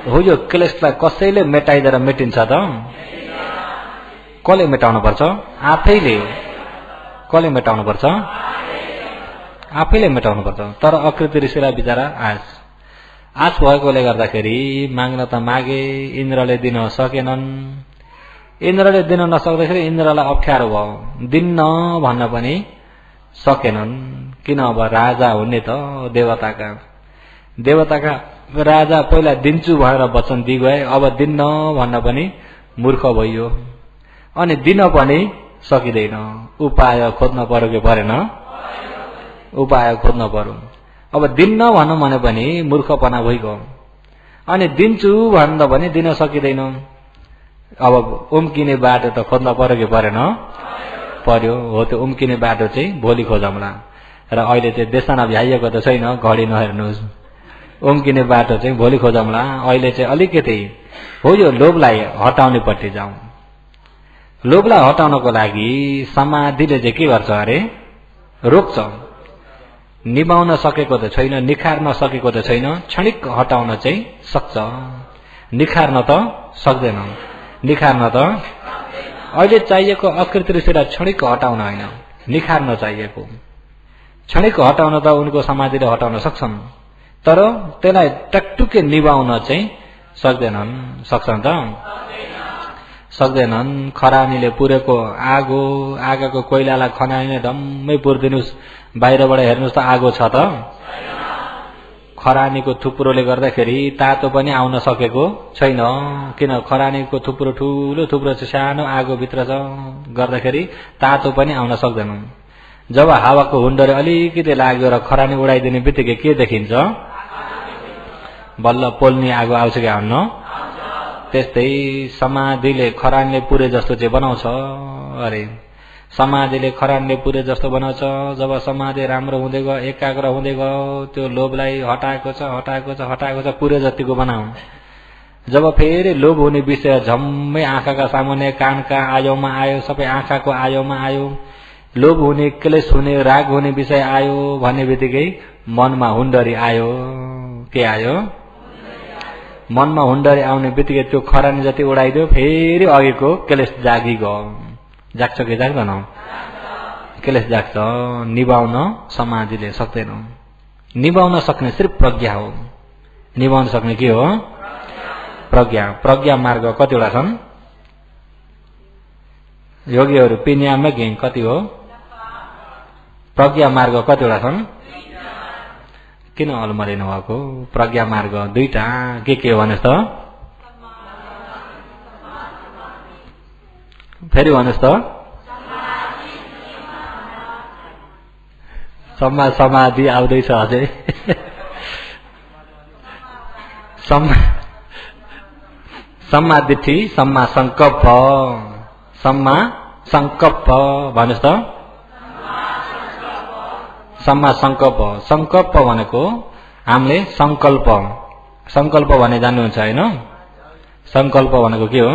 हो यो क्लेशलाई कसैले मेटाइदिएर मेटिन्छ त? कसले मेटाउनु पर्छ? आफैले। कसले मेटाउनु पर्छ? आफैले मेटाउनु पर्छ। तर अकृति ऋषिलाई बिचारा आश भएकोले गर्दाखेरि माग्न त मागे, इन्द्रले दिन सकेनन्। इन्द्रले दिन नसक्दाखेरि इन्द्रलाई अप्ठ्यारो भयो, दिन्न भन्न पनि सकेनन्। किन अब राजा हुने त देवताका राजा पहिला दिन्छु भनेर वचन दिइ गए, अब दिन्न भन्न पनि मूर्ख भइयो। अनि दिन पनि सकिँदैन, उपाय खोज्न पर्यो कि परेन? उपाय खोज्न पर्यो। अब दिन्न भनौँ भने पनि मूर्खपना भइगयो। अनि दिन्छु भन्दा पनि दिन सकिँदैन। अब उम्किने बाटो त खोज्न पर्यो कि परेन? पर्यो। हो, त्यो उम्किने बाटो चाहिँ भोलि खोजौँला। र अहिले चाहिँ देशना भ्याइएको त छैन, घडी नहेर्नुहोस्। उम्किने बाटो चाहिँ भोलि खोजौँला। अहिले चाहिँ अलिकति हो यो लोभलाई हटाउने पट्टि जाउँ। लोभलाई हटाउनको लागि समाधिले चाहिँ के गर्छ अरे? रोक्छ। निभाउन सकेको त छैन, निखार्न सकेको त छैन, क्षणिक हटाउन चाहिँ सक्छ। निखार्न त सक्दैन। निखार्न त अहिले चाहिएको अकृति ऋषिलाई क्षणिक हटाउन होइन, निखार्न चाहिएको। क्षणिक हटाउन त उनको समाधिले हटाउन सक्छन्, तर त्यसलाई टकटुके निभाउन चाहिँ सक्दैनन्। सक्छन् त? सक्दैनन्। खरानीले पुरेको आगोको कोइलालाई खरानीले धम्मै पुरिदिनुहोस्, बाहिरबाट हेर्नुहोस् त आगो छ त? खरानीको थुप्रोले गर्दाखेरि तातो पनि आउन सकेको छैन। किन? खरानीको थुप्रो ठुलो, थुप्रो चाहिँ सानो आगोभित्र छ, गर्दाखेरि तातो पनि आउन सक्दैन। जब हावाको हुन्डरी अलिकति लाग्यो र खरानी उडाइदिने बित्तिकै के देखिन्छ? बल्ल पोल्ने आगो आउँछ कि आउन्न? त्यस्तै समाधिले खरानीले पुरे जस्तो चाहिँ बनाउँछ अरे। समाधिले खरानीले पुरे जस्तो बनाउँछ। जब समाधि राम्रो हुँदै गयो, एकाग्र हुँदै गयो, त्यो लोभलाई हटाएको छ, पुरे जतिको बनाऊ। जब फेरि लोभ हुने विषय झम्मै आँखाका सामुन्ने, कानका आयोमा आयो, सबै आँखाको आयोमा आयो, लोभ हुने, क्लेश हुने, राग हुने विषय आयो भन्ने बित्तिकै मनमा हुन्डरी आयो। के आयो? मनमा हुन्डरी आउने बित्तिकै त्यो खरानी जति उडाइदियो, फेरि अघिको क्लेश जागिगयो। जाग्छ कि जाग्दैन? क्लेश जाग्छ। निभाउन समाधिले सक्दैन। निभाउन सक्ने सिर्फ प्रज्ञा हो। निभाउन सक्ने के हो? प्रज्ञा। प्रज्ञा मार्ग कतिवटा छन्? योगीहरू पिन्याममा गेङ कति हो? प्रज्ञा मार्ग कतिवटा छन्? किन अलमरिनु भएको? प्रज्ञा मार्ग दुईटा। के हो भन्नुहोस् त? फेरि भन्नुहोस् त? सम्मा समाधि आउँदैछ अझै। सम्मा दिट्ठी, सम्मा संकल्प। सम्मा संकल्प भन्नुहोस् त? सम्मा संकल्प। संकल्प भनेको हामीले संकल्प भने जान्नुहुन्छ होइन? संकल्प भनेको के हो?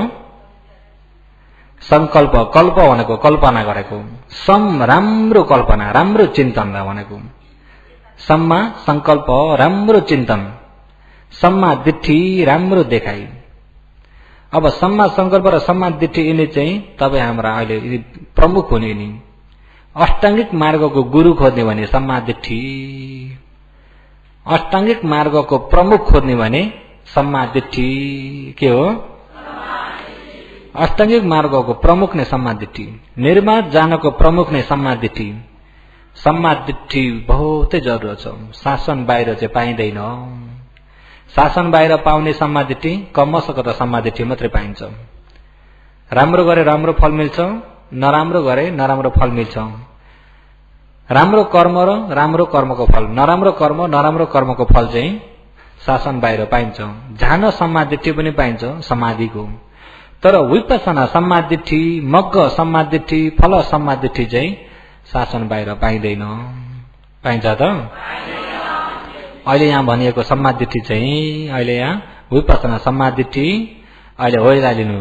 संकल्प, कल्प भनेको कल्पना गरेको, राम्रो कल्पना, राम्रो चिन्तनलाई भनेको। सम्मा संकल्प, राम्रो चिन्तन। सम्मा दिट्ठी, राम्रो देखाइ। अब सम्मा संकल्प र सम्मा दिट्ठी यिनी चाहिँ तपाईँ हाम्रा अहिले प्रमुख हुने यिनी। अष्टाङ्गिक मार्गको गुरु खोज्ने भने सम्मा दिट्ठी, अष्टाङ्गिक मार्गको प्रमुख खोज्ने भने सम्मा दिट्ठी। के हो? अष्टाङ्गिक मार्गको प्रमुख नै सम्मा दिट्ठी, निर्माण जानको प्रमुख नै सम्मा दिट्ठी। सम्मा दिट्ठी बहुतै जरुरत छ। शासन बाहिर चाहिँ पाइँदैन। शासन बाहिर पाउने सम्मा दिट्ठी कमसक त सम्मा दिट्ठी मात्रै पाइन्छ। राम्रो गरे राम्रो फल मिल्छ, नराम्रो गरे नराम्रो फल मिल्छ। राम्रो कर्म र राम्रो कर्मको फल, नराम्रो कर्म नराम्रो कर्मको फल चाहिँ शासन बाहिर पाइन्छ। झान सम्मा दिट्ठी पनि पाइन्छ समाधिको। तर विपස්සना सम्मा दिट्ठी, मग्ग सम्मा दिट्ठी, फल सम्मा दिट्ठी चाहिँ शासन बाहिर पाइँदैन। पाइन्छ त? अहिले यहाँ भनिएको सम्मा दिट्ठी चाहिँ अहिले यहाँ विपස්සना सम्मा दिट्ठी अहिले होइरालिनु।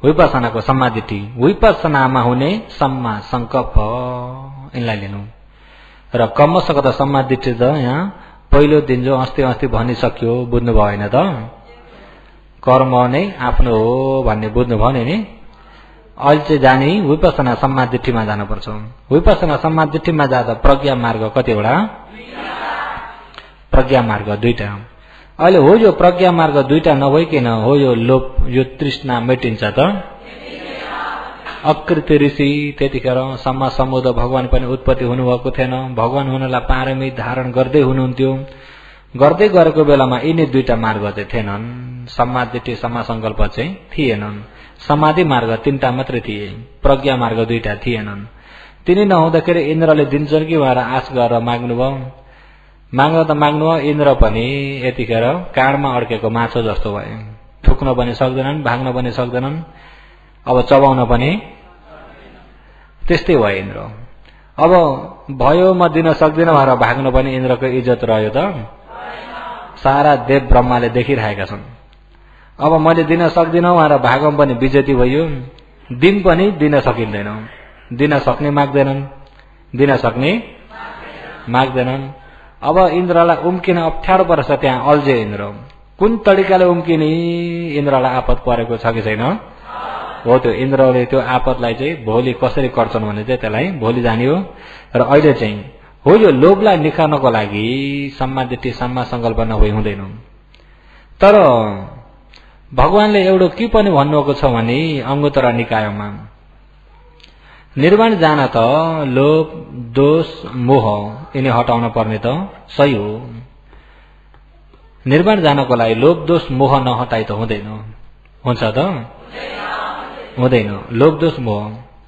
विपස්සनाको सम्मा दिट्ठी, विपස්සनामा हुने सम्मा संकल्प यिनलाई लिनु। र कमसक त सम्मा दिट्ठी त यहाँ पहिलो दिन जो अस्ति भनिसक्यो, बुझ्नु भयो होइन त? कर्म नै आफ्नो हो भन्ने बुझ्नु भयो नि। अहिले चाहिँ जाने विपसना समाधिठीमा जानुपर्छ। विपसना समाधिठीमा जाँदा प्रज्ञा मार्ग कतिवटा? प्रज्ञा मार्ग 2टा। अहिले हो यो प्रज्ञा मार्ग 2टा नभइकन हो यो लोभ यो तृष्णा मेटिन्छ त? अकृति ऋषि त्यतिखेर सम्मा सम्बुद्ध भगवान पनि उत्पत्ति हुनुभएको थिएन। भगवान हुनलाई पारमी धारण गर्दै हुनुहुन्थ्यो। गर्दै गरेको बेलामा यिनी 2टा मार्ग चाहिँ थिएनन्। समाधिठीय सम्मा संकल्प चाहिँ थिएनन्। समाधि मार्ग 3टा मात्रै थिए, प्रज्ञा मार्ग 2टा थिएनन्। तिनी नहुँदाखेरि इन्द्रले दिन्छन् कि भनेर आश गरेर माग्नुभयो। माग्न त माग्नुभयो, इन्द्र पनि यतिखेर काँडमा अड्केको माछो जस्तो भए। ठुक्न पनि सक्दैनन्, भाग्न पनि सक्दैनन्, अब चबाउन पनि त्यस्तै भयो इन्द्र। अब भयो म दिन सक्दिनँ भनेर भाग्न पनि इन्द्रको इज्जत रह्यो त? सारा देव ब्रह्माले देखिरहेका छन्। अब मैले दिन सक्दिनँ भनेर भागम पनि विजेती भयो। दिन पनि दिन सकिँदैन। दिन सक्ने माग्दैनन्, दिन सक्ने माग्दैनन्। अब इन्द्रलाई उम्किन अप्ठ्यारो पर्छ। त्यहाँ अल्झे इन्द्र। कुन तरिकाले उम्किने? इन्द्रलाई आपत परेको छ कि छैन? हो, त्यो इन्द्रले त्यो आपतलाई चाहिँ भोलि कसरी गर्छन् भने चाहिँ त्यसलाई भोलि जाने हो। र अहिले चाहिँ हो यो लोभलाई निकाल्नको लागि सम्मादिठी सम्मा संकल्प नभई हुँदैन। तर भगवानले एउटा के पनि भन्नुभएको छ भने अंगुत्तरा निकायमा निर्वाण जान त लोभ दोष मोह यिनी हटाउन पर्ने त सही हो। निर्वाण जानको लागि लोभ दोष मोह नहटाइ त हुँदैन। हुन्छ त? हुँदैन। लोभ दोष मोह।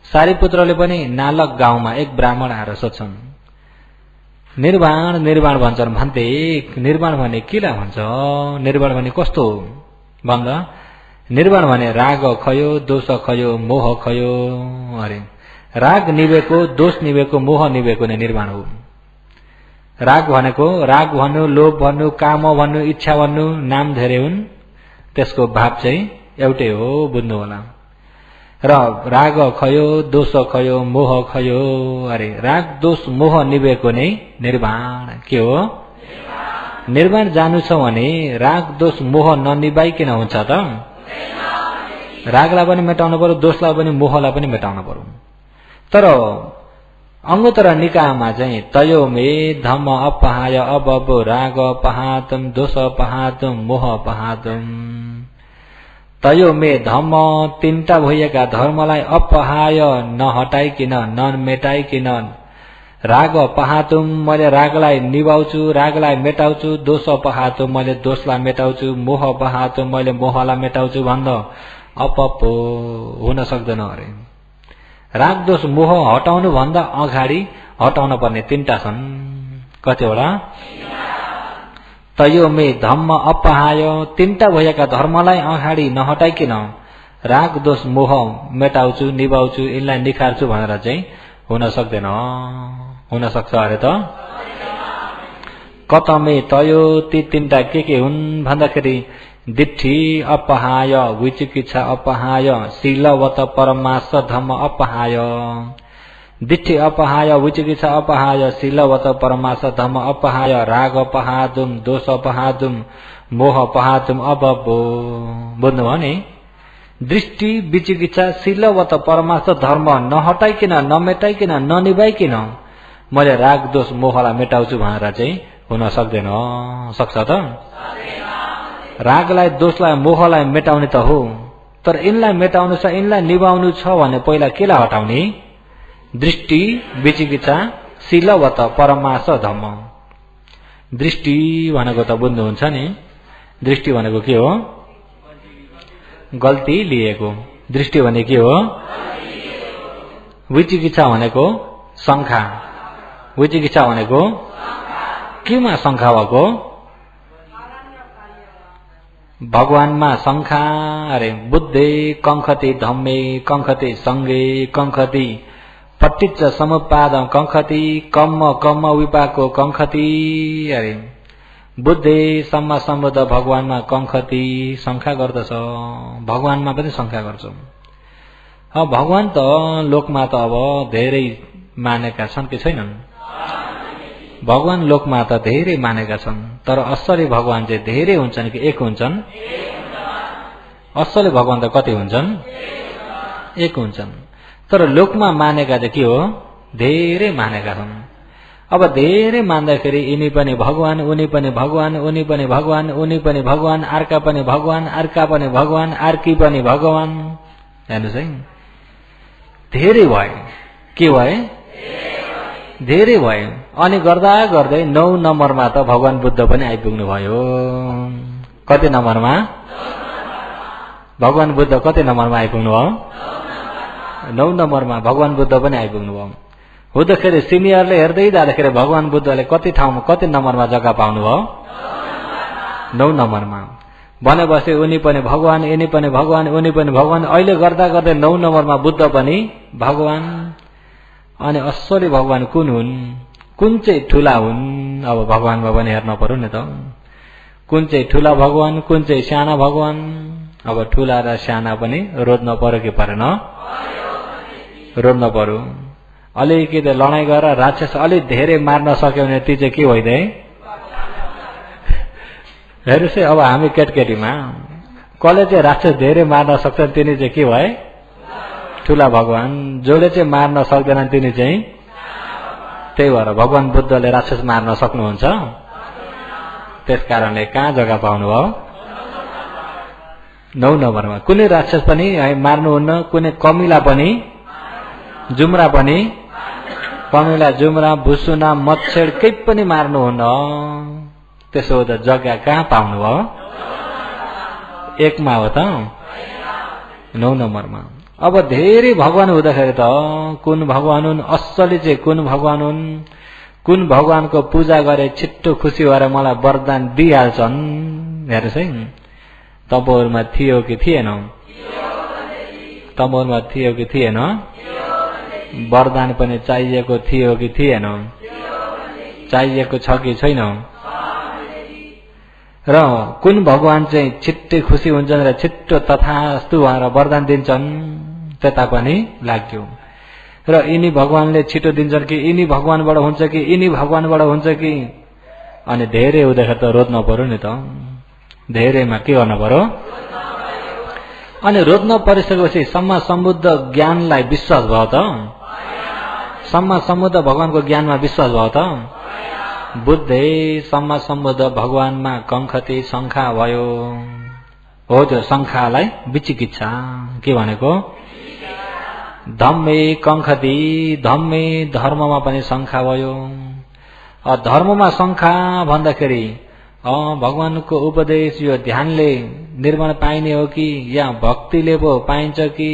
सारीपुत्रले पनि नालक गाउँमा एक ब्राह्मण आएर सोध्छन्, निर्वाण निर्वाण भन्छन्। भन्थे निर्वाण भने केलाई भन्छ? निर्वाण भने कस्तो भन्दा निर्वाण भने राग खयो, दोष खयो, मोह खयो अरे। राग निभेको, दोष निभेको, मोह निभेको नै निर्वाण हो। राग भनेको राग भन्नु, लोभ भन्नु, काम भन्नु, इच्छा भन्नु, नाम धेरै हुन्, त्यसको भाव चाहिँ एउटै हो, बुझ्नु होला। र राग खयो, दोष खयो, मोह खयो अरे। राग दोष मोह निभेको नै निर्वाण के हो? निर्वाण जानु छ भने राग दोष मोह ननिभाइकन हुन्छ त? रागलाई पनि मेटाउनु पर्यो, दोषलाई पनि मोहलाई पनि मेटाउनु पर्यो। तर अंगुत्तरा निकायमा चाहिँ तयो मे धम्म अपहाय अबब राग पहातम दोष पहातम मोह पहातम। तयो मे धम्म 3टा भएका धर्मलाई अपहाय नहटाइकिन नमेटाइकिन राग पहातुम मैले रागलाई निभाउँछु, रागलाई मेटाउँछु, दोष पहातुम मैले दोषलाई मेटाउँछु, मोह पहातुम मैले मोहलाई मेटाउँछु भन्दा अपपो हुन सक्दैन अरे। राग दोष मोह हटाउनु भन्दा अगाडि हटाउन पर्ने 3टा छन्। कतिवटा? तयो मे धम्म अपहाय 3टा भएका धर्मलाई अगाडि नहटाइकिन राग दोष मोह मेटाउँछु, निभाउँछु, यिनलाई निखार्छु भनेर चाहिँ हुन सक्दैन। हुन सक्छ अरे त? कतमे तयो ती 3टा के हुन् भन्दाखेरि दिट्ठी अपहाय, विचिकित्सा अपहाय, शीलवत परमास धम्म अपहाय। दिट्ठी अपहाय, विचिकित्सा अपहाय, शीलवत परमास धम्म अपहाय, राग पहातुम, दोष पहातुम, मोह पहातुम। अब बुझ्नुभयो नि? दृष्टि विचिकित्सा शीलवत परमास धर्म नहटाइकिन नमेटाइकिन ननिभाइकिन मैले राग दोष मोहलाई मेटाउँछु भनेर चाहिँ हुन सक्दैन। सक्छ त? रागलाई दोषलाई मोहलाई मेटाउने त हो, तर यिनलाई मेटाउनु छ, यिनलाई निभाउनु छ भने पहिला केलाई हटाउने? दृष्टि विचिकित्सा शीलवत परमास धम्म। दृष्टि भनेको त बुझ्नुहुन्छ नि? दृष्टि भनेको के हो? गल्ती लिएको। दृष्टि भने के हो? विचिकित्सा भनेको शंका। विचिकित्सा भनेको केमा शंका भएको? भगवानमा शंका अरे। बुद्धे कंखति धम्मे कंखति संगे कंखति पट्टिच्च समुपादम कंखति कम्म कम्म विपाको कंखति अरे। बुद्धे सम्मा सम्बुद्ध भगवानमा कंखति शंका गर्दछ, भगवानमा पनि शंका गर्छ। भगवान त लोकमा त अब धेरै मानेका छन् कि छैनन्? भगवान लोकमा त धेरै मानेका छन्, तर असली भगवान चाहिँ धेरै हुन्छन् कि एक हुन्छन्? असली भगवान त कति हुन्छन्? एक हुन्छन् तर लोकमा मानेका चाहिँ के हो धेरै मानेका छन् अब धेरै मान्दाखेरि यिनी पनि भगवान उनी पनि भगवान उनी पनि भगवान उनी पनि भगवान अर्का पनि भगवान अर्का पनि भगवान अर्की पनि भगवान हेर्नुस् है धेरै भयो के भयो धेरै भयो अनि गर्दा गर्दै 9 नम्बरमा त भगवान बुद्ध पनि आइपुग्नु भयो कति नम्बरमा भगवान बुद्ध कति नम्बरमा आइपुग्नु भयो 9 नम्बरमा भगवान बुद्ध पनि आइपुग्नु भयो हुँदाखेरि सिनियरले हेर्दै जाँदाखेरि भगवान बुद्धले कति ठाउँमा कति नम्बरमा जग्गा पाउनु भयो 9 नम्बरमा भनेपछि उनी पनि भगवान यिनी पनि भगवान उनी पनि भगवान अहिले गर्दा गर्दै 9 नम्बरमा बुद्ध पनि भगवान अनि असली भगवान कुन हुन् कुन चाहिँ ठूला हुन् अब भगवानमा पनि हेर्न पर्यो नि त कुन चाहिँ ठूला भगवान कुन चाहिँ साना भगवान अब ठूला र साना पनि रोज्न पर्यो कि परेन रोज्न पर्यो अलिकति लडाई गरेर राक्षस अलिक धेरै मार्न सक्यो भने ती चाहिँ के भइदिए हेर्नुहोस् है अब हामी केटकेटीमा कसले चाहिँ राक्षस धेरै मार्न सक्छन् तिनी चाहिँ के भए ठूला भगवान जसले चाहिँ मार्न सक्दैनन् तिनी चाहिँ त्यही भएर भगवान बुद्धले राक्षस मार्न सक्नुहुन्छ त्यसकारणले कहाँ जग्गा पाउनु भयो 9 नम्बरमा कुनै राक्षस पनि मार्नुहुन्न कुनै कमिला पनि जुम्रा पनि कमिला जुम्रा भुसुना मच्छर केही पनि मार्नुहुन्न त्यसो त जग्गा कहाँ पाउनु भयो 1 मा हो त 9 नम्बरमा अब धेरै भगवान हुँदाखेरि त कुन भगवान हुन् असली चाहिँ कुन भगवान हुन् कुन भगवानको पूजा गरे छिट्टो खुसी भएर मलाई वरदान दिइहाल्छन् हेर्नुहोस् है तपाईहरुमा थियो कि थिएन तपाईहरुमा थियो कि थिएन वरदान पनि चाहिएको थियो कि थिएन चाहिएको छ कि छैन र कुन भगवान चाहिँ छिट्टै खुसी हुन्छन् र छिट्टो तथास्तु भनेर वरदान दिन्छन् त्यता पनि लाग्यो र यिनी भगवानले छिटो दिन्छन् कि यिनी भगवानबाट हुन्छ कि यिनी भगवानबाट हुन्छ कि अनि धेरै हुँदाखेरि त रोज्न पर्यो नि त धेरैमा के गर्न पर्यो अनि रोज्न परिसकेपछि सम्म सम्बुद्ध ज्ञानलाई विश्वास भयो त सम्म सम्बुद्ध भगवानको ज्ञानमा विश्वास भयो त बुद्धे सम्म सम्बुद्ध भगवानमा कंखति शंखा भयो हो त्यो शंखालाई विचिकित्सा के भनेको धम्मे कंखति धम्मे धर्ममा पनि शंखा भयो धर्ममा शंखा भन्दाखेरि भगवानको उपदेश यो ध्यानले निर्माण पाइने हो कि या भक्तिले पो पाइन्छ कि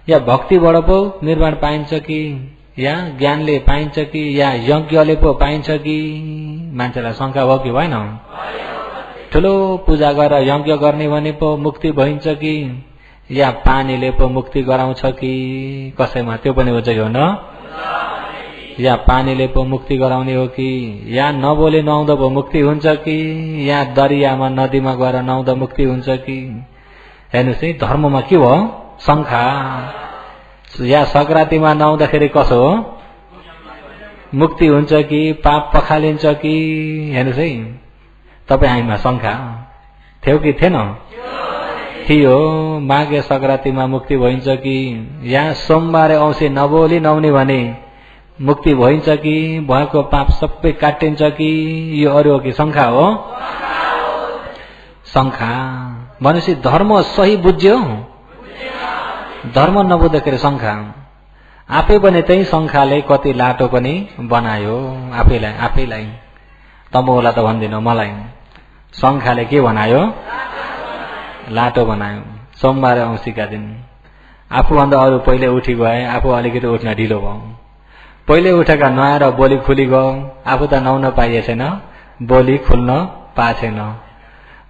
या भक्तिबाट पो निर्माण पाइन्छ कि या ज्ञानले पाइन्छ कि या यज्ञले पो पाइन्छ कि मान्छेलाई शंका भयो कि भएन ठुलो पूजा गरेर यज्ञ गर्ने भने पो मुक्ति भइन्छ कि या पानीले पो मुक्ति गराउँछ कि कसैमा त्यो पनि हुन्छ कि हो न या पानीले पो मुक्ति गराउने हो कि या नबोले नुहाउँदा पो मुक्ति हुन्छ कि या दरियामा नदीमा गएर नुहाउँदा मुक्ति हुन्छ कि हेर्नुहोस् है धर्ममा के हो शंखा या संक्रान्तिमा नुहाउँदाखेरि कसो हो मुक्ति हुन्छ कि पाप पखालिन्छ कि हेर्नुहोस् है तपाईँ हामीमा शंखा थियो कि थिएन थियो माघे संक्रान्तिमा मुक्ति भइन्छ कि या सोमबारे औँसी नबोली नुहाउने भने मुक्ति भइन्छ कि भएको पाप सबै काटिन्छ कि यो अरु हो कि शंखा हो शंखा भनेपछि धर्म सही बुझ्यो धर्म नबुझ्दाखेरि शंखा आफै पनि त्यही शंखाले कति लाटो पनि बनायो आफैलाई तमोला त भन्दिन मलाई शंखाले के बनायो लाटो बनायो सोमबार औँसीका दिन आफूभन्दा अरू पहिले उठी गए आफू अलिकति उठ्न ढिलो भयो पहिले उठेका नुहाएर बोली खुली गयो आफू त नुहाउन पाइए छैन बोली खुल्न पाएन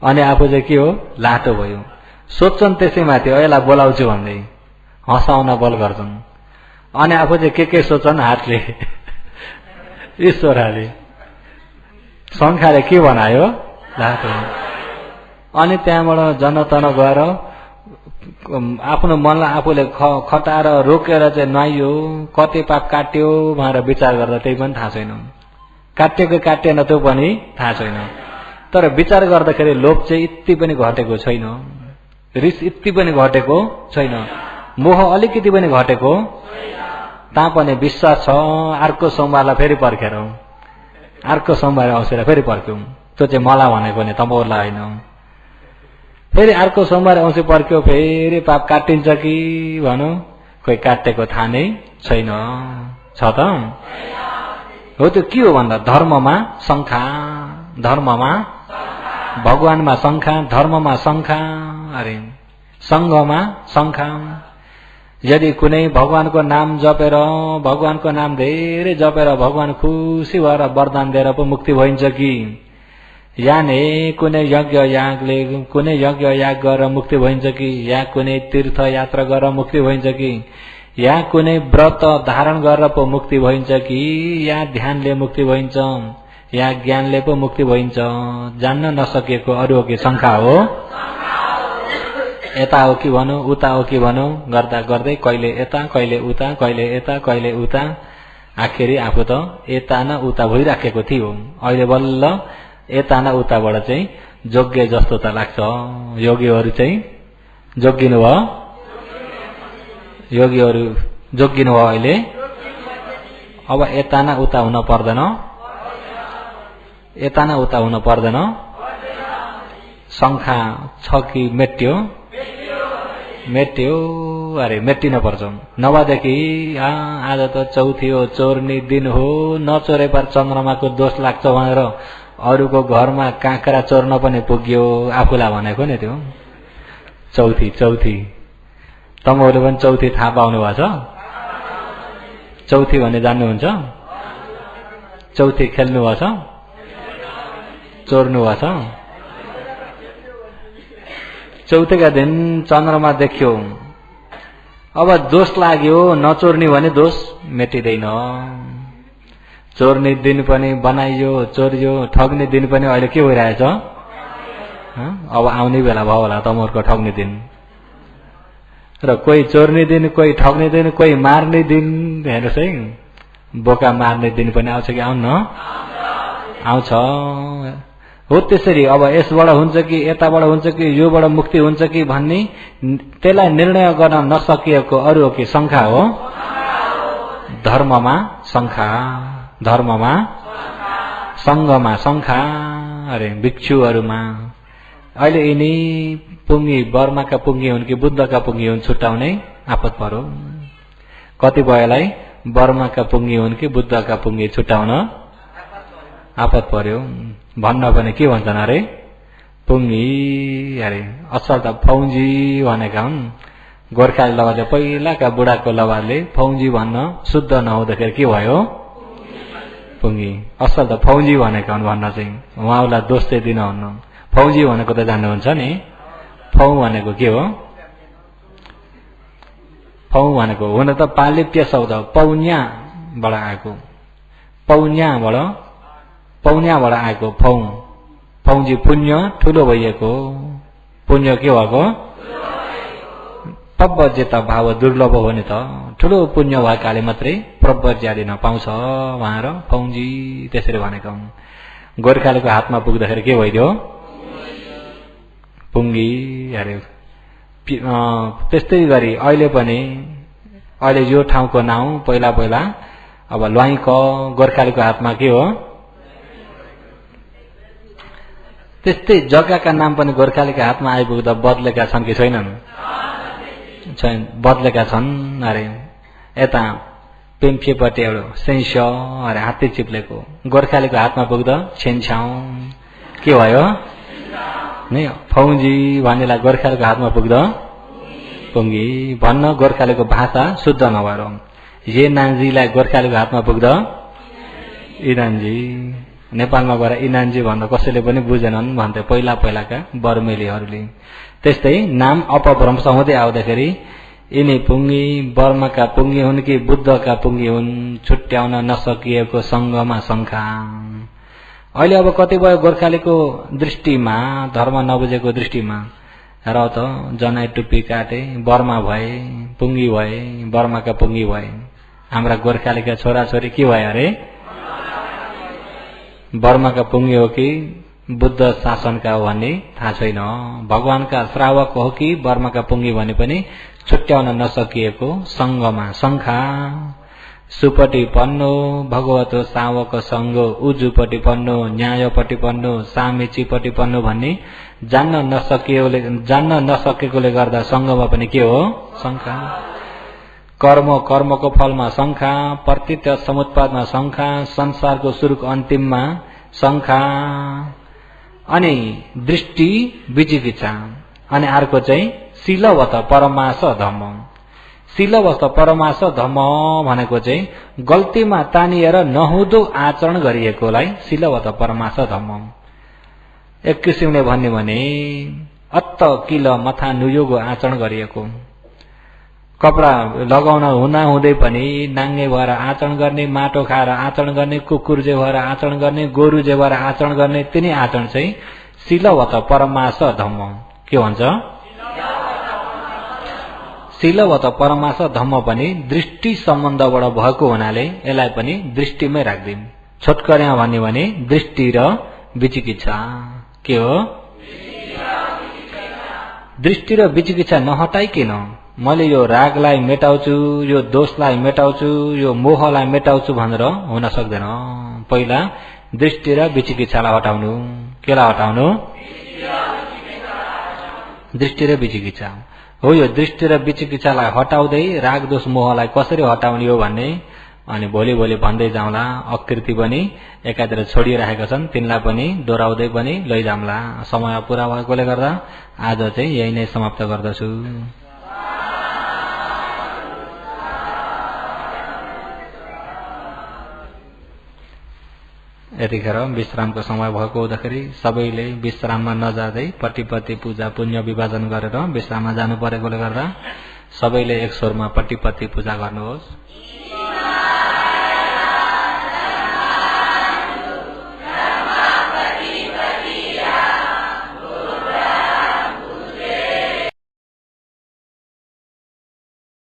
अनि आफू चाहिँ के हो लाटो भयो सोच्छन् त्यसैमाथि यसलाई बोलाउँछु भन्दै हँसाउन बल गर्छन् अनि आफू चाहिँ के सोच्छन् हातले ईश्वरले शंखाले के बनायो लाटो अनि त्यहाँबाट जनतन गएर आफ्नो मनलाई आफूले खटाएर रोकेर चाहिँ नुहाइयो कति पाप काट्यो भनेर विचार गर्दा त्यही पनि थाहा छैन काटेको काटेन त्यो पनि थाहा छैन तर विचार गर्दाखेरि लोभ चाहिँ यति पनि घटेको छैन रिस यति पनि घटेको छैन मोह अलिकति पनि घटेको तापनि विश्वास छ अर्को सोमबारलाई फेरि पर्खेर अर्को सोमबार औँसीलाई फेरि पर्क्यौं। त्यो चाहिँ मलाई भनेको नि तपाईँहरूलाई होइन। फेरि अर्को सोमबार औँसी पर्क्यो फेरि पाप काटिन्छ कि भनौँ कोही काटेको थाहा नै छैन छ त। हो त्यो के हो भन्दा धर्ममा शङ्का, धर्ममा भगवानमा शङ्का, धर्ममा शङ्का, अरे सङ्घमा शङ्का। यदि कुनै भगवानको नाम जपेर भगवानको नाम धेरै जपेर भगवान खुसी भएर वरदान दिएर पो मुक्ति भइन्छ कि याने कुनै यज्ञ याग गरेर मुक्ति भइन्छ कि या कुनै तीर्थ यात्रा गरेर मुक्ति भइन्छ कि या कुनै व्रत धारण गरेर पो मुक्ति भइन्छ कि या ध्यानले मुक्ति भइन्छ या ज्ञानले पो मुक्ति भइन्छ जान्न नसकेको अरू हो कि शङ्का हो। यता हो कि भनौँ उता हो कि भनौँ गर्दा गर्दै कहिले यता कहिले उता कहिले यता कहिले उता आखिरी आफू त यता न उता भइराखेको थियो। अहिले बल्ल यता न उताबाट चाहिँ जोग्य जस्तो त लाग्छ। योगीहरू चाहिँ जोगिनु भयो, योगीहरू जोगिनु भयो अहिले। अब यता न उता हुन पर्दैन, यता न उता हुन पर्दैन। शङ्का छ कि मेट्यो, मेट्यो, अरे मेटिन पर्छ। नभएदेखि आज त चौथी हो, चोर्ने दिन हो, नचोरे पर चन्द्रमाको दोष लाग्छ भनेर अरूको घरमा काँक्रा चोर्न पनि पुग्यो आफूलाई भनेको नि त्यो चौथी। चौथी तपाईँहरूले पनि चौथी थाहा पाउनु भएको छ? चौथी भन्ने जान्नुहुन्छ? चौथी खेल्नु भएको छ? चोर्नु भएको छ? चौथीका दिन चन्द्रमा देख्यो, अब दोष लाग्यो, नचोर्ने भने दोष मेटिँदैन। चोर्ने दिन पनि बनाइयो, चोरियो, ठग्ने दिन पनि अहिले के भइरहेछ? अब आउने बेला भयो होला तमोरको ठग्ने दिन। र कोही चोर्ने दिन, कोही ठग्ने दिन, कोही मार्ने दिन। हेर्नुहोस् है, बोका मार्ने दिन पनि आउँछ कि आउन्न? आउँछ। हो त्यसरी अब यसबाट हुन्छ कि यताबाट हुन्छ कि योबाट मुक्ति हुन्छ कि भन्ने त्यसलाई निर्णय गर्न नसकिएको अरू हो कि शङ्का हो। धर्ममा शङ्का, धर्ममा सङ्घमा शङ्का, अरे भिक्षुहरूमा। अहिले यिनी पुङ्गी बर्माका पुङ्गी हुन् कि बुद्धका पुङ्गी हुन् छुट्याउने आपत पर्यो। कतिपयलाई बर्माका पुङ्गी हुन् कि बुद्धका पुङ्गी छुट्याउन आपत पर्यो। भन्न पनि के भन्छन् अरे पुङ्गी, अरे असल त फौजी भनेका हुन्। गोर्खाली लवाजले पहिलाका बुढाको लवाजले फौजी भन्न शुद्ध नहुँदाखेरि के भयो? पुङ्गी। असल त फौजी भनेका हुन् भन्न चाहिँ उहाँलाई दोष चाहिँ दिनुहुन्न। फौजी भनेको त जान्नुहुन्छ नि, फौ भनेको के हो? फौ भनेको हुन त पालिप्य शब्द पौन्याबाट आएको, पौन्याबाट आएको फौ। फौजी पुण्य ठुलो भइएको, पुण्य के भएको? प्रव्रजित भाव दुर्लभ हो नि त। ठुलो पुण्य भएकाले मात्रै प्रव्रज्या दिन पाउँछ उहाँ र फौजी त्यसरी भनेका हुन्। गोर्खालीको हातमा पुग्दाखेरि के भइदियो? पुङ्गी। अरे त्यस्तै गरी अहिले पनि, अहिले यो ठाउँको नाउँ पहिला पहिला अब ल्वाइक गोर्खालीको हातमा के हो? त्यस्तै जग्गाका नाम पनि गोर्खालीका हातमा आइपुग्दा बदलेका छन् कि छैनन्? छैन, बदलेका छन्। अरे यता पेम्फेपट्टि एउटा सेन्स, अरे हात्ती चिप्लेको गोर्खालीको हातमा पुग्दा छेन्छाउ के भयो? नै फौजी भन्नेलाई गोर्खालीको हातमा पुग्दा पुङ्गी भन्न गोर्खालीको भाषा शुद्ध नभएर। ये नान्जीलाई गोर्खालीको हातमा पुग्दा इनान्जी। नेपालमा गएर इनान्जी भन्दा कसैले पनि बुझेनन् भन्थे पहिला पहिलाका बर्मेलीहरूले। त्यस्तै नाम अपभ्रंश हुँदै आउँदाखेरि यिनी पुङ्गी बर्माका पुङ्गी हुन् कि बुद्धका पुङ्गी हुन् छुट्याउन नसकिएको सङ्घमा शङ्का। अहिले अब कतिपय गोर्खालीको दृष्टिमा, धर्म नबुझेको दृष्टिमा र त जनाई टुप्पी काटे बर्मा भए, पुङ्गी भए, बर्माका पुङ्गी भए। हाम्रा गोर्खालीका छोराछोरी के भए अरे? बर्माका पुङ्गी हो कि बुद्ध शासनका हो भन्ने थाहा छैन। भगवानका श्रावक हो कि बर्माका पुङ्गी भने पनि छुट्याउन नसकिएको संघमा शङ्खा सुपटी पन्नो भगवतो सावक सङ्गो उजुपटी पन्नो न्यायपट्टि पन्नो सामेचीपट्टि पन्नो भन्ने जान्न नसकेकोले गर्दा संघमा पनि के हो शङ्खा। कर्मको फलमा शङ्खा प्रत्यक्ष समुत्पादमा शङ्खा संसारको सुरुको अन्तिममा शङ्खा अनि दृष्टि विचिकित्सा अनि अर्को चाहिँ शीलवत परमास धम्म। शीलवत परमास धम्म भनेको चाहिँ गल्तीमा तानिएर नहुँदो आचरण गरिएकोलाई शीलवत परमास धम्म। एक किसिमले भन्ने भने अत्त किल मथा नुयोगो आचरण गरिएको। कपडा लगाउन हुँदा हुँदै पनि नाङ्गे भएर आचरण गर्ने, माटो खाएर आचरण गर्ने, कुकुर जे भएर आचरण गर्ने, गोरु जे भएर आचरण गर्ने, तिनी आचरण चाहिँ शीलवत परमास धम्म के भन्छ। शीलवत परमास धम्म पनि दृष्टि सम्बन्धबाट भएको हुनाले यसलाई पनि दृष्टिमै राख्दिम। छोटकर्या भन्ने भने दृष्टि र विचिकित्सा के हो। दृष्टि र विचिकित्सा नहटाइकिन मैले यो रागलाई मेटाउँछु, यो दोषलाई मेटाउँछु, यो मोहलाई मेटाउँछु भनेर हुन सक्दैन। पहिला दृष्टि र विचिकित्सालाई हटाउनु। केलाई हटाउनु। दृष्टि र विचिकित्सा हो। यो दृष्टि र विचिकित्सालाई हटाउँदै राग दोष मोहलाई कसरी हटाउने हो भन्ने अनि भोलि भन्दै जाउँला। आकृति पनि एकातिर छोडिरहेका छन्, तिनलाई पनि दोहोऱ्याउँदै पनि लैजाउँला। समय पूरा भएकोले गर्दा आज चाहिँ यही नै समाप्त गर्दछु। यतिखेर विश्रामको समय भएको हुँदाखेरि सबैले विश्राममा नजाँदै पट्टिपति पूजा पुण्य विभाजन गरेर विश्राममा जानु परेकोले गर्दा सबैले एक स्वरमा पट्टिपति पूजा गर्नुहोस्।